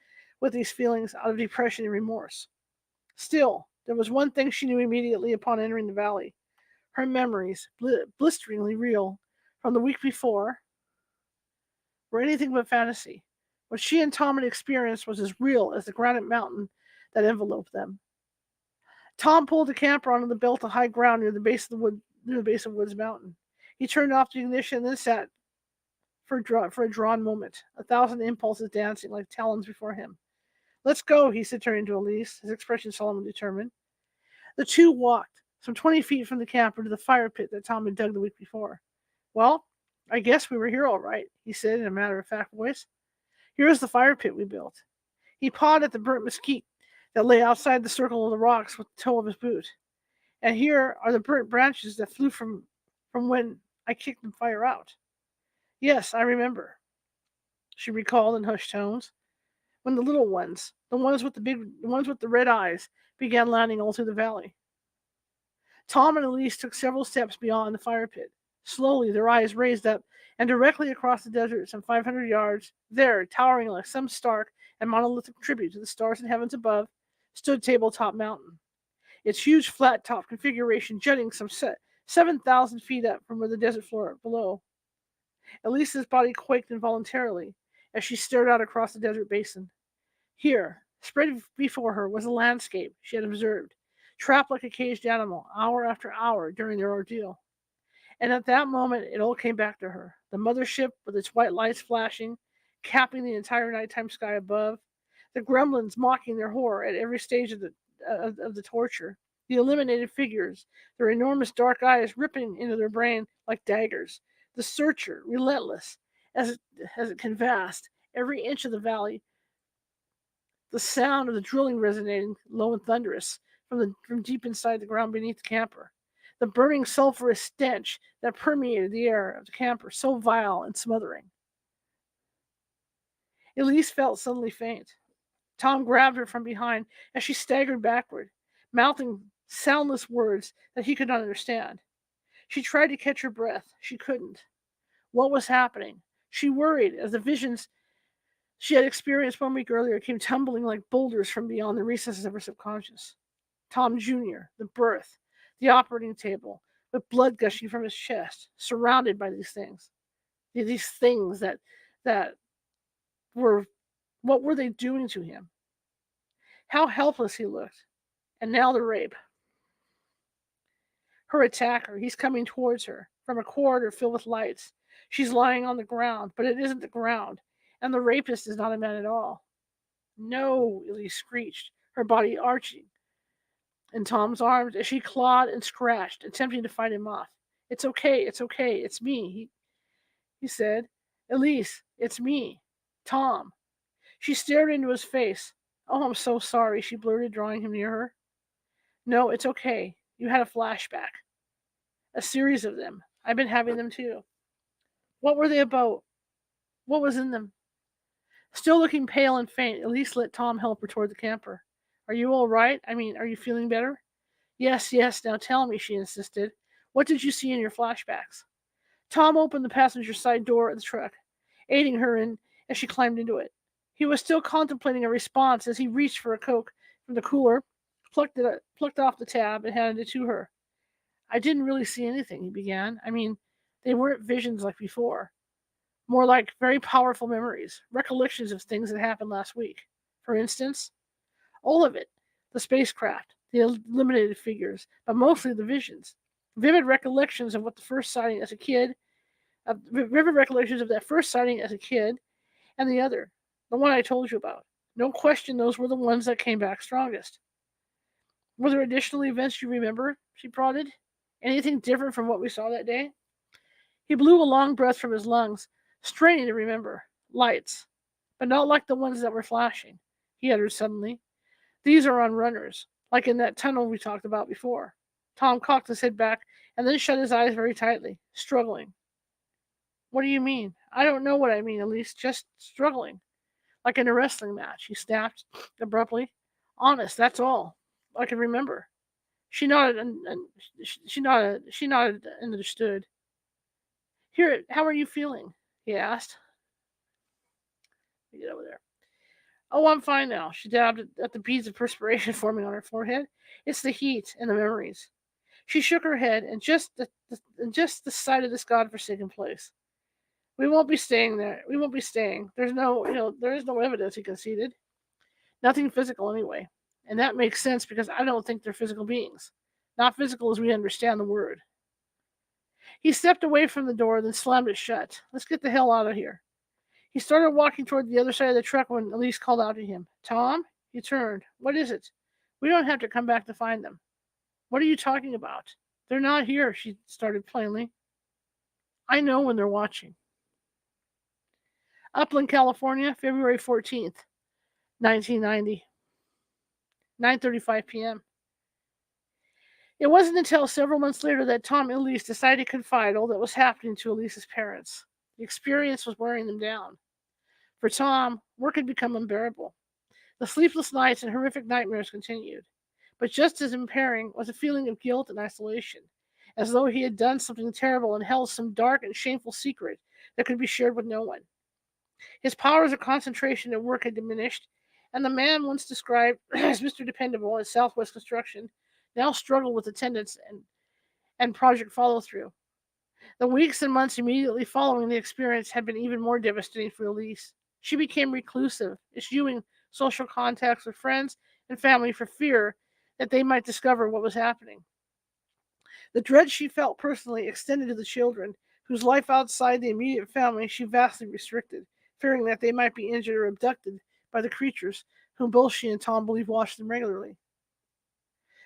with these feelings out of depression and remorse. Still, there was one thing she knew immediately upon entering the valley. Her memories, blisteringly real from the week before, were anything but fantasy. What she and Tom had experienced was as real as the granite mountain that enveloped them. Tom pulled the camper onto the belt of high ground near the base of Woods Mountain. He turned off the ignition and then sat for a drawn moment, a thousand impulses dancing like talons before him. Let's go, he said, turning to Elise, his expression solemn and determined. The two walked some 20 feet from the camper to the fire pit that Tom had dug the week before. Well, I guess we were here all right, he said in a matter-of-fact voice. Here's the fire pit we built. He pawed at the burnt mesquite that lay outside the circle of the rocks with the toe of his boot. And here are the burnt branches that flew from when I kicked the fire out. Yes, I remember, she recalled in hushed tones, when the little ones, the ones with the red eyes, began landing all through the valley. Tom and Elise took several steps beyond the fire pit. Slowly, their eyes raised up, and directly across the desert, some 500 yards, there, towering like some stark and monolithic tribute to the stars and heavens above, stood Tabletop Mountain, its huge flat-top configuration jutting some 7,000 feet up from the desert floor below. Elise's body quaked involuntarily as she stared out across the desert basin. Here, spread before her, was a landscape she had observed, trapped like a caged animal, hour after hour during their ordeal. And at that moment, it all came back to her. The mothership with its white lights flashing, capping the entire nighttime sky above, the gremlins mocking their horror at every stage of the torture, the eliminated figures, their enormous dark eyes ripping into their brain like daggers, the searcher, relentless as it canvassed every inch of the valley, the sound of the drilling resonating low and thunderous from deep inside the ground beneath the camper, the burning sulphurous stench that permeated the air of the camper, so vile and smothering. Elise felt suddenly faint. Tom grabbed her from behind as she staggered backward, mouthing soundless words that he could not understand. She tried to catch her breath. She couldn't. What was happening? She worried as the visions she had experienced 1 week earlier came tumbling like boulders from beyond the recesses of her subconscious. Tom Jr., the berth, the operating table, with blood gushing from his chest, surrounded by these things. These things that were, what were they doing to him? How helpless he looked. And now the rape. Her attacker, he's coming towards her from a corridor filled with lights. She's lying on the ground, but it isn't the ground. And the rapist is not a man at all. No, Elise screeched, her body arching in Tom's arms as she clawed and scratched, attempting to fight him off. It's okay, it's me, he said. Elise, it's me, Tom. She stared into his face. Oh, I'm so sorry, she blurted, drawing him near her. No, it's okay. You had a flashback. A series of them. I've been having them too. What were they about? What was in them? Still looking pale and faint, Elise let Tom help her toward the camper. Are you all right? I mean, are you feeling better? Yes, yes, now tell me, she insisted. What did you see in your flashbacks? Tom opened the passenger side door of the truck, aiding her in as she climbed into it. He was still contemplating a response as he reached for a Coke from the cooler, plucked off the tab, and handed it to her. I didn't really see anything, he began. I mean, they weren't visions like before. More like very powerful memories, recollections of things that happened last week. For instance, all of it, the spacecraft, the eliminated figures, but mostly the visions. Vivid recollections of what the first sighting as a kid, vivid recollections of that first sighting as a kid, and the other, the one I told you about. No question, those were the ones that came back strongest. Were there additional events you remember? She prodded. Anything different from what we saw that day? He blew a long breath from his lungs, straining to remember. Lights, but not like the ones that were flashing, he uttered suddenly. These are on runners, like in that tunnel we talked about before. Tom cocked his head back and then shut his eyes very tightly, struggling. What do you mean? I don't know what I mean, Elise, just struggling. Like in a wrestling match, he snapped abruptly. Honest, that's all I can remember. She nodded and she nodded and understood. Here, how are you feeling? He asked. Let me get over there. Oh, I'm fine now. She dabbed at the beads of perspiration forming on her forehead. It's the heat and the memories. She shook her head and just the sight of this godforsaken place. We won't be staying there. We won't be staying. There is no evidence, he conceded. Nothing physical anyway. And that makes sense because I don't think they're physical beings. Not physical as we understand the word. He stepped away from the door, then slammed it shut. Let's get the hell out of here. He started walking toward the other side of the truck when Elise called out to him. Tom? He turned. What is it? We don't have to come back to find them. What are you talking about? They're not here, she started plainly. I know when they're watching. Upland, California, February 14th, 1990, 9:35 p.m. It wasn't until several months later that Tom and Elise decided to confide all that was happening to Elise's parents. The experience was wearing them down. For Tom, work had become unbearable. The sleepless nights and horrific nightmares continued. But just as impairing was a feeling of guilt and isolation, as though he had done something terrible and held some dark and shameful secret that could be shared with no one. His powers of concentration at work had diminished, and the man once described as Mr. Dependable at Southwest Construction now struggled with attendance and project follow through. The weeks and months immediately following the experience had been even more devastating for Elise. She became reclusive, eschewing social contacts with friends and family for fear that they might discover what was happening. The dread she felt personally extended to the children, whose life outside the immediate family she vastly restricted, fearing that they might be injured or abducted by the creatures whom both she and Tom believed watched them regularly.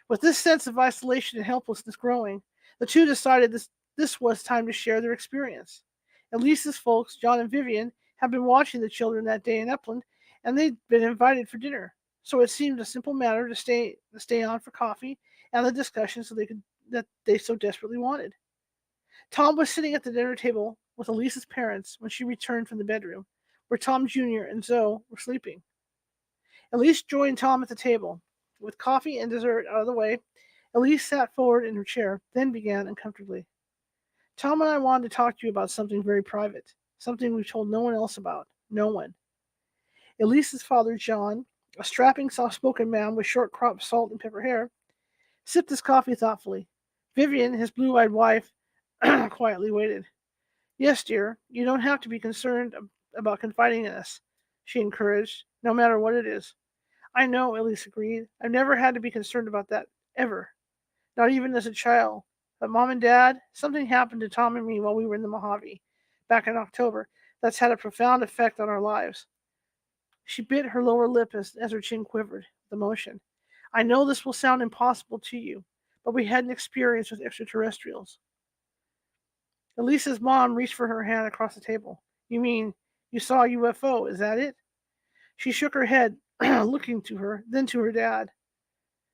With this sense of isolation and helplessness growing, the two decided this was time to share their experience. Elise's folks, John and Vivian, had been watching the children that day in Upland, and they'd been invited for dinner. So it seemed a simple matter to stay on for coffee and the discussion that they so desperately wanted. Tom was sitting at the dinner table with Elise's parents when she returned from the bedroom, where Tom Jr. and Zoe were sleeping. Elise joined Tom at the table. With coffee and dessert out of the way, Elise sat forward in her chair, then began uncomfortably. Tom and I wanted to talk to you about something very private, something we've told no one else about. No one. Elise's father, John, a strapping, soft-spoken man with short-cropped salt and pepper hair, sipped his coffee thoughtfully. Vivian, his blue-eyed wife, quietly waited. Yes, dear, you don't have to be concerned about confiding in us, she encouraged, no matter what it is. I know, Elise agreed. I've never had to be concerned about that, ever. Not even as a child. But Mom and Dad, something happened to Tom and me while we were in the Mojave, back in October, that's had a profound effect on our lives. She bit her lower lip as her chin quivered with emotion. I know this will sound impossible to you, but we had an experience with extraterrestrials. Elisa's mom reached for her hand across the table. You mean you saw a UFO, is that it? She shook her head, looking to her, then to her dad.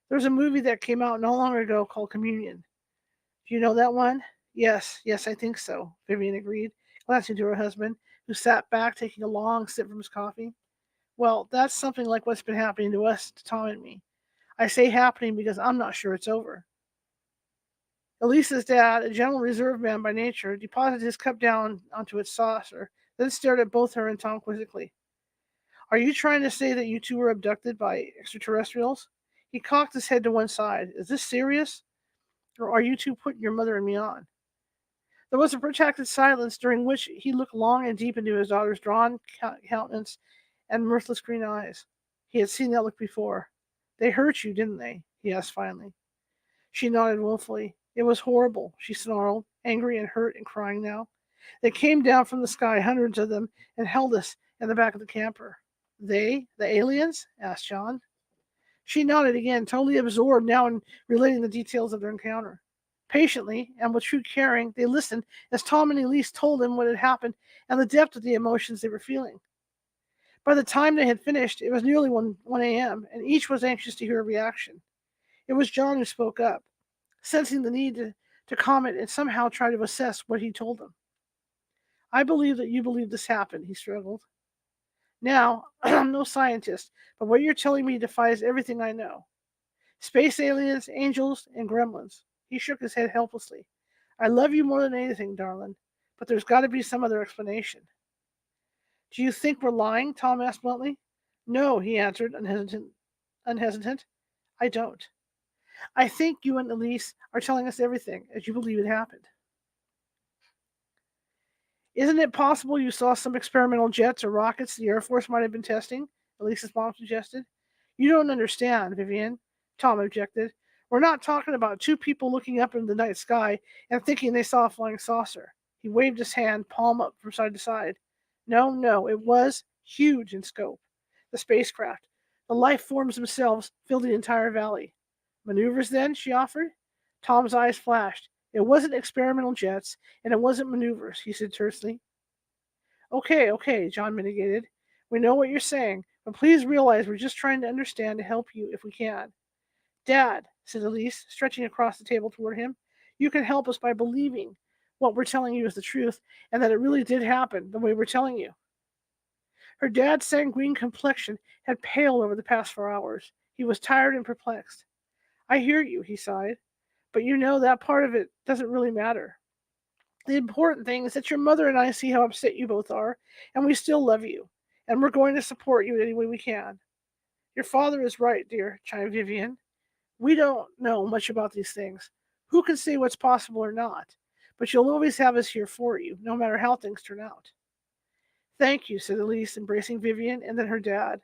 There's a movie that came out not long ago called Communion. Do you know that one? Yes, I think so, Vivian agreed, glancing to her husband, who sat back taking a long sip from his coffee. Well, that's something like what's been happening to us, to Tom and me. I say happening because I'm not sure it's over. Elisa's dad, a gentle reserve man by nature, deposited his cup down onto its saucer, then stared at both her and Tom quizzically. Are you trying to say that you two were abducted by extraterrestrials? He cocked his head to one side. Is this serious? Or are you two putting your mother and me on? There was a protracted silence during which he looked long and deep into his daughter's drawn countenance and mirthless green eyes. He had seen that look before. They hurt you, didn't they? He asked finally. She nodded woefully. It was horrible, she snarled, angry and hurt and crying now. They came down from the sky, hundreds of them, and held us in the back of the camper. They? The aliens? Asked John. She nodded again, totally absorbed now in relating the details of their encounter. Patiently, and with true caring, they listened as Tom and Elise told them what had happened and the depth of the emotions they were feeling. By the time they had finished, it was nearly 1 a.m., and each was anxious to hear a reaction. It was John who spoke up, sensing the need to comment and somehow try to assess what he told them. I believe that you believe this happened, he struggled. Now, I'm no scientist, but what you're telling me defies everything I know. Space aliens, angels, and gremlins. He shook his head helplessly. I love you more than anything, darling, but there's got to be some other explanation. Do you think we're lying? Tom asked bluntly. No, he answered, unhesitant. I don't. I think you and Elise are telling us everything as you believe it happened. Isn't it possible you saw some experimental jets or rockets the Air Force might have been testing? Elise's mom suggested. You don't understand, Vivian, Tom objected. We're not talking about two people looking up into the night sky and thinking they saw a flying saucer. He waved his hand, palm up from side to side. No, it was huge in scope. The spacecraft, the life forms themselves filled the entire valley. Maneuvers then, she offered. Tom's eyes flashed. It wasn't experimental jets, and it wasn't maneuvers, he said tersely. Okay, John mitigated. We know what you're saying, but please realize we're just trying to understand to help you if we can. Dad, said Elise, stretching across the table toward him, you can help us by believing what we're telling you is the truth and that it really did happen the way we're telling you. Her dad's sanguine complexion had paled over the past 4 hours. He was tired and perplexed. I hear you, he sighed, but you know that part of it doesn't really matter. The important thing is that your mother and I see how upset you both are, and we still love you, and we're going to support you in any way we can. Your father is right, dear, chimed Vivian. We don't know much about these things. Who can say what's possible or not? But you'll always have us here for you, no matter how things turn out. Thank you, said Elise, embracing Vivian and then her dad.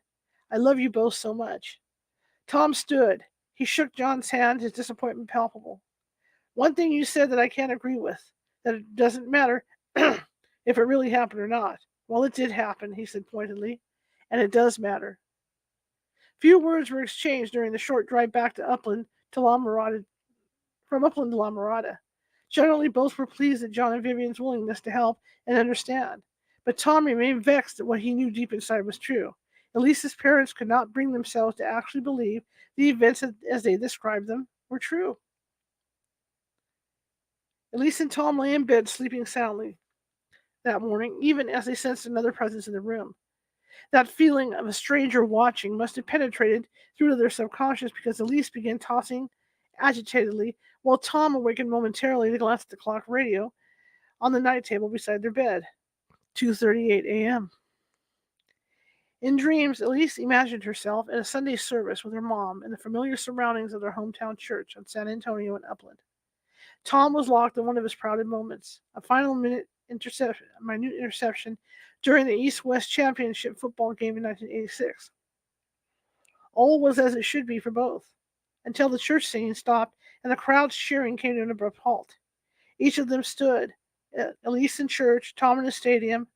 I love you both so much. Tom stood. He shook John's hand, his disappointment palpable. One thing you said that I can't agree with, that it doesn't matter if it really happened or not. Well, it did happen, he said pointedly, and it does matter. Few words were exchanged during the short drive back to Upland to La Mirada, from Upland to La Mirada. Generally, both were pleased at John and Vivian's willingness to help and understand, but Tom remained vexed at what he knew deep inside was true. Elise's parents could not bring themselves to actually believe the events as they described them were true. Elise and Tom lay in bed sleeping soundly that morning, even as they sensed another presence in the room. That feeling of a stranger watching must have penetrated through to their subconscious because Elise began tossing agitatedly, while Tom awakened momentarily to glance at the clock radio on the night table beside their bed. 2:38 a.m. In dreams, Elise imagined herself at a Sunday service with her mom in the familiar surroundings of their hometown church on San Antonio and Upland. Tom was locked in one of his proudest moments, a final minute minute interception during the East-West Championship football game in 1986. All was as it should be for both, until the church singing stopped and the crowd's cheering came to an abrupt halt. Each of them stood, Elise in church, Tom in the stadium,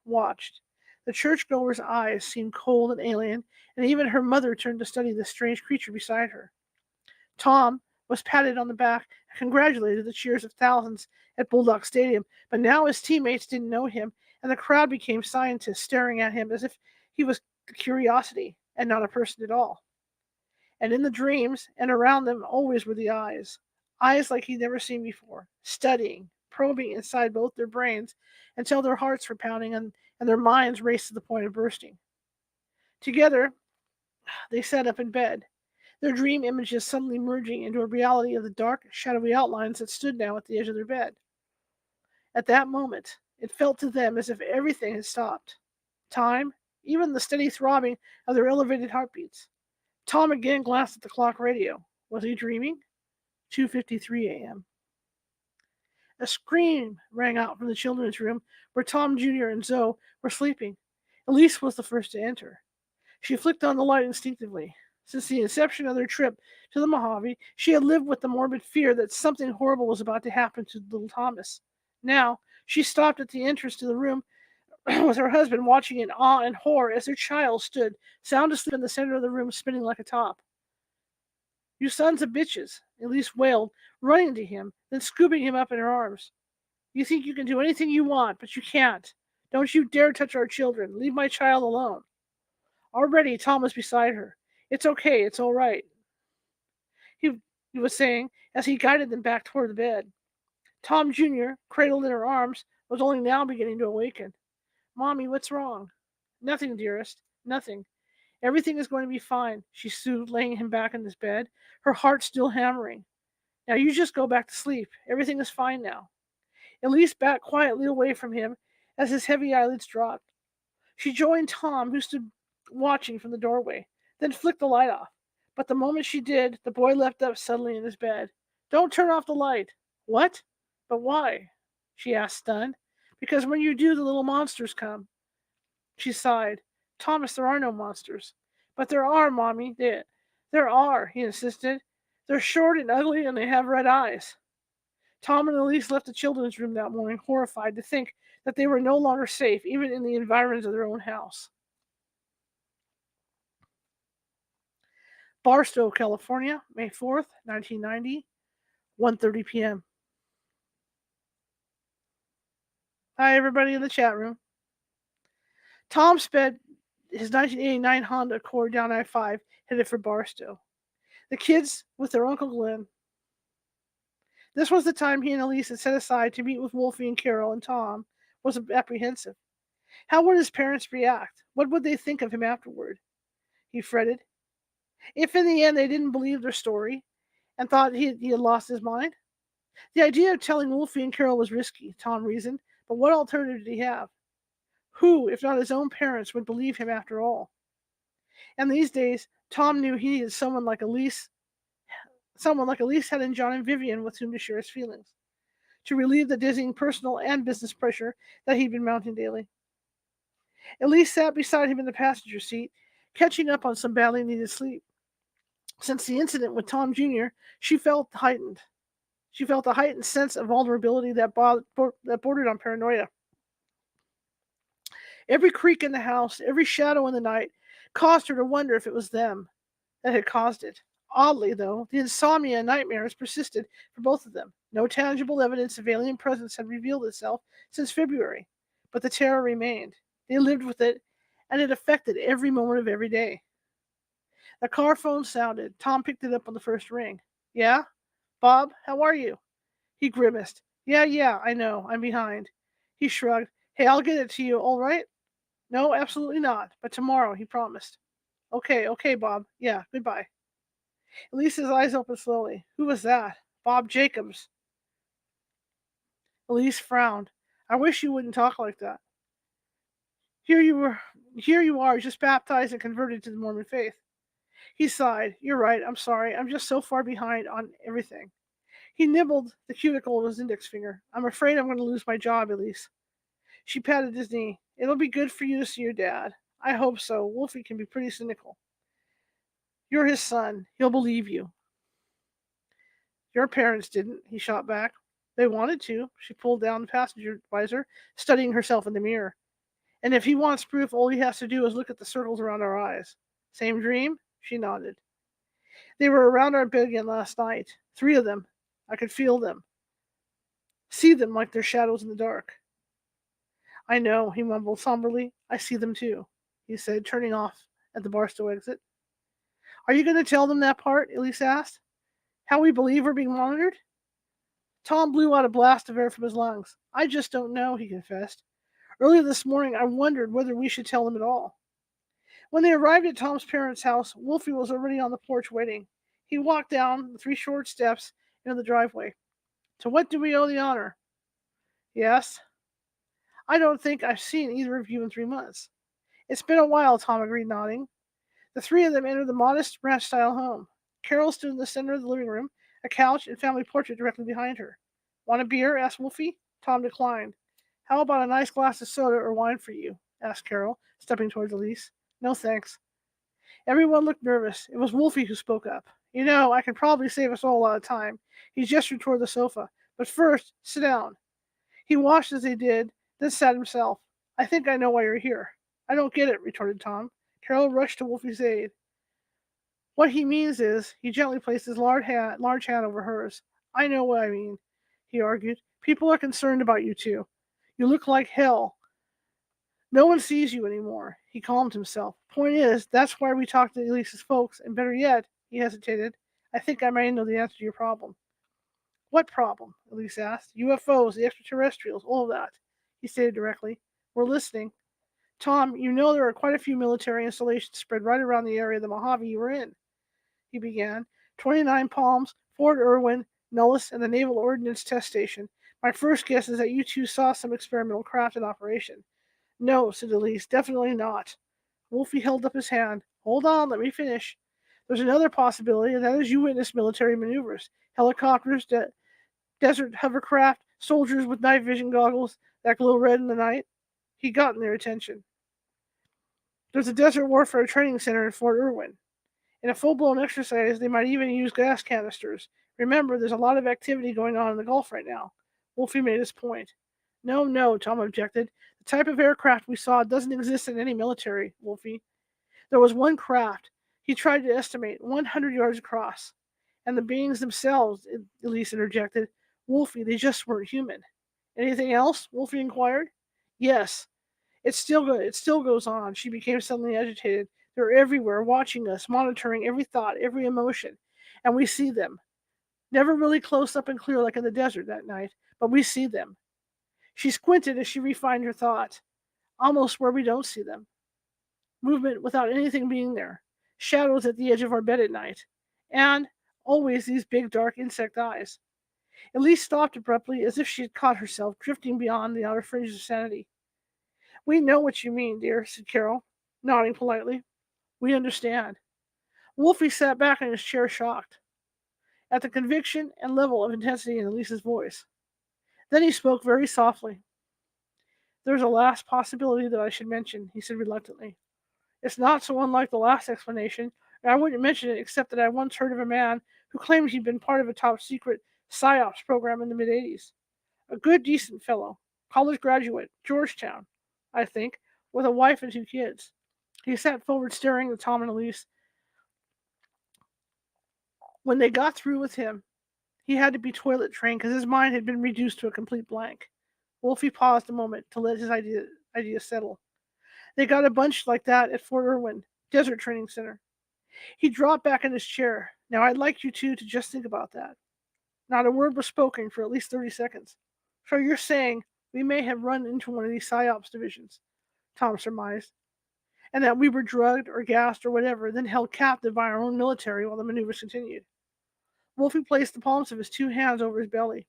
watched. The churchgoer's eyes seemed cold and alien, and even her mother turned to study the strange creature beside her. Tom was patted on the back and congratulated the cheers of thousands at Bulldog Stadium, but now his teammates didn't know him, and the crowd became scientists staring at him as if he was a curiosity and not a person at all. And in the dreams and around them always were the eyes like he'd never seen before, studying, probing inside both their brains until their hearts were pounding and their minds raced to the point of bursting. Together, they sat up in bed, their dream images suddenly merging into a reality of the dark, shadowy outlines that stood now at the edge of their bed. At that moment, it felt to them as if everything had stopped. Time, even the steady throbbing of their elevated heartbeats. Tom again glanced at the clock radio. Was he dreaming? 2:53 a.m. A scream rang out from the children's room where Tom Jr. and Zoe were sleeping. Elise was the first to enter. She flicked on the light instinctively. Since the inception of their trip to the Mojave, she had lived with the morbid fear that something horrible was about to happen to little Thomas. Now, she stopped at the entrance to the room with her husband watching in awe and horror as their child stood sound asleep in the center of the room, spinning like a top. "You sons of bitches," Elise wailed, running to him, then scooping him up in her arms. "You think you can do anything you want, but you can't. Don't you dare touch our children. Leave my child alone." Already, Tom was beside her. "It's okay. It's all right," he, he was saying as he guided them back toward the bed. Tom Jr., cradled in her arms, was only now beginning to awaken. "Mommy, what's wrong?" "Nothing, dearest. Nothing. Everything is going to be fine," she soothed, laying him back in his bed, her heart still hammering. "Now you just go back to sleep. Everything is fine now." Elise backed quietly away from him as his heavy eyelids dropped. She joined Tom, who stood watching from the doorway, then flicked the light off. But the moment she did, the boy leapt up suddenly in his bed. "Don't turn off the light." "What? But why?" she asked, stunned. "Because when you do, the little monsters come." She sighed. "Thomas, there are no monsters." "But there are, Mommy. There are," he insisted. "They're short and ugly, and they have red eyes." Tom and Elise left the children's room that morning, horrified to think that they were no longer safe, even in the environs of their own house. Barstow, California, May 4th, 1990, 1:30 p.m. Hi, everybody in the chat room. Tom sped his 1989 Honda Accord down I-5, headed for Barstow. The kids with their Uncle Glenn. This was the time he and Elise had set aside to meet with Wolfie and Carol, and Tom was apprehensive. How would his parents react? What would they think of him afterward? He fretted. If in the end they didn't believe their story and thought he had lost his mind? The idea of telling Wolfie and Carol was risky, Tom reasoned, but what alternative did he have? Who, if not his own parents, would believe him after all? And these days, Tom knew he needed someone like Elise had in John and Vivian with whom to share his feelings, to relieve the dizzying personal and business pressure that he'd been mounting daily. Elise sat beside him in the passenger seat, catching up on some badly needed sleep. Since the incident with Tom Jr., she felt heightened. She felt a heightened sense of vulnerability that bordered on paranoia. Every creak in the house, every shadow in the night, caused her to wonder if it was them that had caused it. Oddly, though, the insomnia and nightmares persisted for both of them. No tangible evidence of alien presence had revealed itself since February, but the terror remained. They lived with it, and it affected every moment of every day. The car phone sounded. Tom picked it up on the first ring. "Yeah? Bob, how are you?" He grimaced. Yeah, I know. I'm behind." He shrugged. "Hey, I'll get it to you, all right?" "No, absolutely not. But tomorrow," he promised. Okay, Bob. Yeah, goodbye." Elise's eyes opened slowly. "Who was that?" "Bob Jacobs." Elise frowned. "I wish you wouldn't talk like that. Here you were. Here you are, just baptized and converted to the Mormon faith." He sighed. "You're right. I'm sorry. I'm just so far behind on everything." He nibbled the cuticle of his index finger. "I'm afraid I'm going to lose my job, Elise." She patted his knee. "It'll be good for you to see your dad." "I hope so. Wolfie can be pretty cynical." "You're his son. He'll believe you." "Your parents didn't," he shot back. "They wanted to." She pulled down the passenger visor, studying herself in the mirror. "And if he wants proof, all he has to do is look at the circles around our eyes." "Same dream?" She nodded. "They were around our bed again last night. 3 of them. I could feel them. See them like their shadows in the dark." "I know," he mumbled somberly. "I see them too," he said, turning off at the Barstow exit. "Are you going to tell them that part?" Elise asked. "How we believe we're being monitored?" Tom blew out a blast of air from his lungs. I just don't know, he confessed. Earlier this morning, I wondered whether we should tell him at all. When they arrived at Tom's parents' house, Wolfie was already on the porch waiting. He walked down the 3 short steps into the driveway. To what do we owe the honor? Yes. I don't think I've seen either of you in 3 months. It's been a while, Tom agreed, nodding. The three of them entered the modest ranch-style home. Carol stood in the center of the living room, a couch and family portrait directly behind her. Want a beer? Asked Wolfie. Tom declined. How about a nice glass of soda or wine for you? Asked Carol, stepping towards Elise. No thanks. Everyone looked nervous. It was Wolfie who spoke up. You know, I can probably save us all a lot of time. He gestured toward the sofa. But first, sit down. He watched as they did, then sat himself. I think I know why you're here. I don't get it, retorted Tom. Carol rushed to Wolfie's aid. What he means is, he gently placed his large hand over hers. I know what I mean, he argued. People are concerned about you two. You look like hell. No one sees you anymore. He calmed himself. Point is, that's why we talked to Elise's folks, and better yet, he hesitated, I think I may know the answer to your problem. What problem? Elise asked. UFOs, the extraterrestrials, all of that. He stated directly. We're listening. Tom, you know there are quite a few military installations spread right around the area of the Mojave you were in, he began. 29 Palms, Fort Irwin, Nellis, and the Naval Ordnance Test Station. My first guess is that you two saw some experimental craft in operation. No, said Elise, definitely not. Wolfie held up his hand. Hold on, let me finish. There's another possibility, and that is you witnessed military maneuvers. Helicopters, desert hovercraft, soldiers with night vision goggles that glow red in the night. He'd gotten their attention. There's a desert warfare training center in Fort Irwin. In a full-blown exercise, they might even use gas canisters. Remember, there's a lot of activity going on in the Gulf right now. Wolfie made his point. No, no, Tom objected. The type of aircraft we saw doesn't exist in any military, Wolfie. There was one craft. He tried to estimate 100 yards across. And the beings themselves, Elise interjected. Wolfie, they just weren't human. Anything else? Wolfie inquired. Yes. It still goes on. She became suddenly agitated. They're everywhere, watching us, monitoring every thought, every emotion. And we see them. Never really close up and clear like in the desert that night, but we see them. She squinted as she refined her thought. Almost where we don't see them. Movement without anything being there. Shadows at the edge of our bed at night. And always these big dark insect eyes. Elise stopped abruptly as if she had caught herself drifting beyond the outer fringes of sanity. We know what you mean, dear, said Carol, nodding politely. We understand. Wolfie sat back in his chair, shocked at the conviction and level of intensity in Elise's voice. Then he spoke very softly. There's a last possibility that I should mention, he said reluctantly. It's not so unlike the last explanation, and I wouldn't mention it except that I once heard of a man who claimed he'd been part of a top-secret PSYOPs program in the mid-'80s. A good, decent fellow, college graduate, Georgetown, I think, with a wife and 2 kids. He sat forward staring at Tom and Elise. When they got through with him, he had to be toilet trained because his mind had been reduced to a complete blank. Wolfie paused a moment to let his idea settle. They got a bunch like that at Fort Irwin, Desert Training Center. He dropped back in his chair. Now I'd like you two to just think about that. Not a word was spoken for at least 30 seconds. So you're saying we may have run into one of these PSYOPs divisions, Tom surmised, and that we were drugged or gassed or whatever, then held captive by our own military while the maneuvers continued. Wolfie placed the palms of his 2 hands over his belly.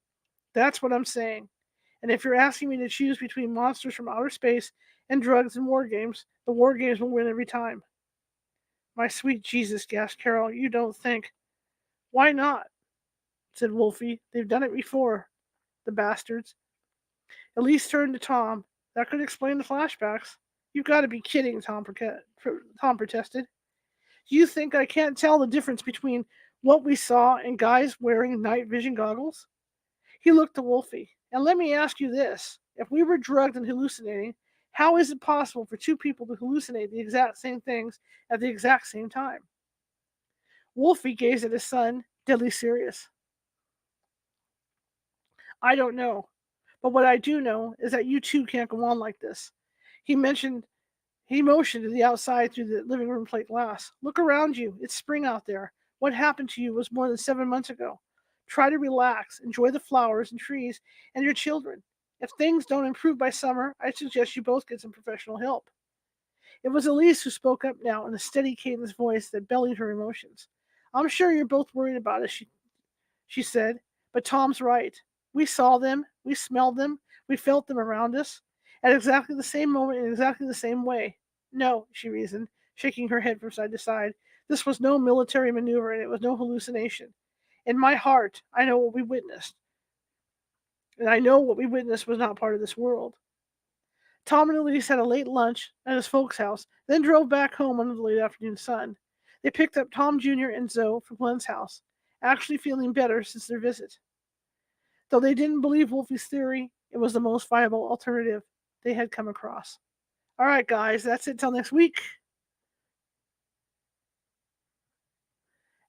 That's what I'm saying. And if you're asking me to choose between monsters from outer space and drugs and war games, the war games will win every time. My sweet Jesus, gasped Carol, you don't think. Why not? Said Wolfie. They've done it before, the bastards. Elise turned to Tom. That could explain the flashbacks. You've got to be kidding, Tom protested. Do you think I can't tell the difference between what we saw and guys wearing night vision goggles? He looked to Wolfie. And let me ask you this. If we were drugged and hallucinating, how is it possible for 2 people to hallucinate the exact same things at the exact same time? Wolfie gazed at his son, deadly serious. I don't know. But what I do know is that you two can't go on like this. He motioned to the outside through the living room plate glass. Look around you. It's spring out there. What happened to you was more than 7 months ago. Try to relax, enjoy the flowers and trees and your children. If things don't improve by summer, I suggest you both get some professional help. It was Elise who spoke up now in a steady cadence voice that bellied her emotions. I'm sure you're both worried about us, she said, but Tom's right. We saw them, we smelled them, we felt them around us at exactly the same moment in exactly the same way. No, she reasoned, shaking her head from side to side. This was no military maneuver and it was no hallucination. In my heart, I know what we witnessed. And I know what we witnessed was not part of this world. Tom and Elise had a late lunch at his folks' house, then drove back home under the late afternoon sun. They picked up Tom Jr. and Zoe from Glenn's house, actually feeling better since their visit. Though they didn't believe Wolfie's theory, it was the most viable alternative they had come across. All right, guys, that's it till next week.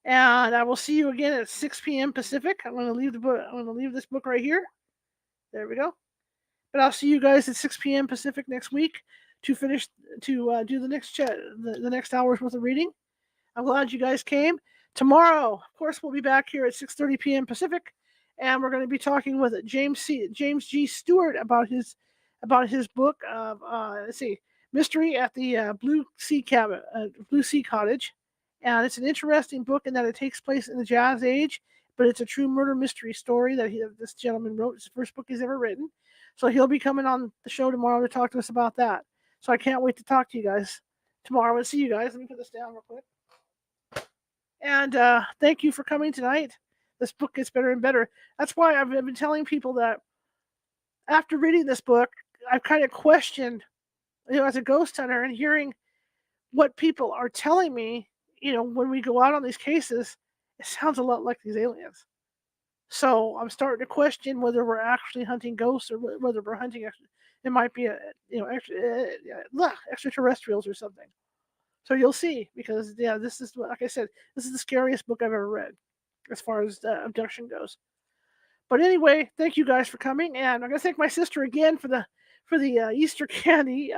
And I will see you again at 6 p.m. Pacific. I'm going to leave the book. I'm going to leave this book right here. There we go. But I'll see you guys at 6 p.m. Pacific next week to finish to do the next the next hour's worth of reading. I'm glad you guys came. Tomorrow, of course, we'll be back here at 6:30 p.m. Pacific, and we're going to be talking with James G. Stewart about his book of let's see, Mystery at the Blue Sea Cottage, and it's an interesting book in that it takes place in the Jazz Age, but it's a true murder mystery story that this gentleman wrote. It's the first book he's ever written, so he'll be coming on the show tomorrow to talk to us about that. So I can't wait to talk to you guys tomorrow and see you guys. Let me put this down real quick. And thank you for coming tonight. This book gets better and better. That's why I've been telling people that after reading this book, I've kind of questioned, as a ghost hunter and hearing what people are telling me, when we go out on these cases, it sounds a lot like these aliens. So I'm starting to question whether we're actually hunting ghosts or whether we're hunting. It might be extraterrestrials or something. So you'll see, because this is, like I said, this is the scariest book I've ever read as far as abduction goes. But anyway, thank you guys for coming, and I'm gonna thank my sister again for the Easter candy.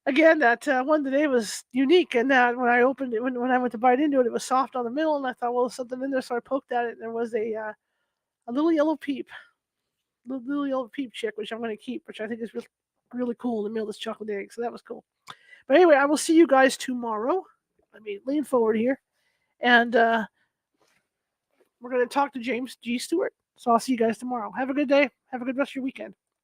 Again, that one today was unique, and that when I opened it, when I went to bite into it, it was soft on the middle, and I thought, well, there's something in there, so I poked at it, and there was a little yellow peep, little yellow peep chick, which I'm going to keep, which I think is really, really cool in the middle of this chocolate egg. So that was cool. But anyway, I will see you guys tomorrow. Let me lean forward here, and we're going to talk to James G. Stewart. So I'll see you guys tomorrow. Have a good day. Have a good rest of your weekend.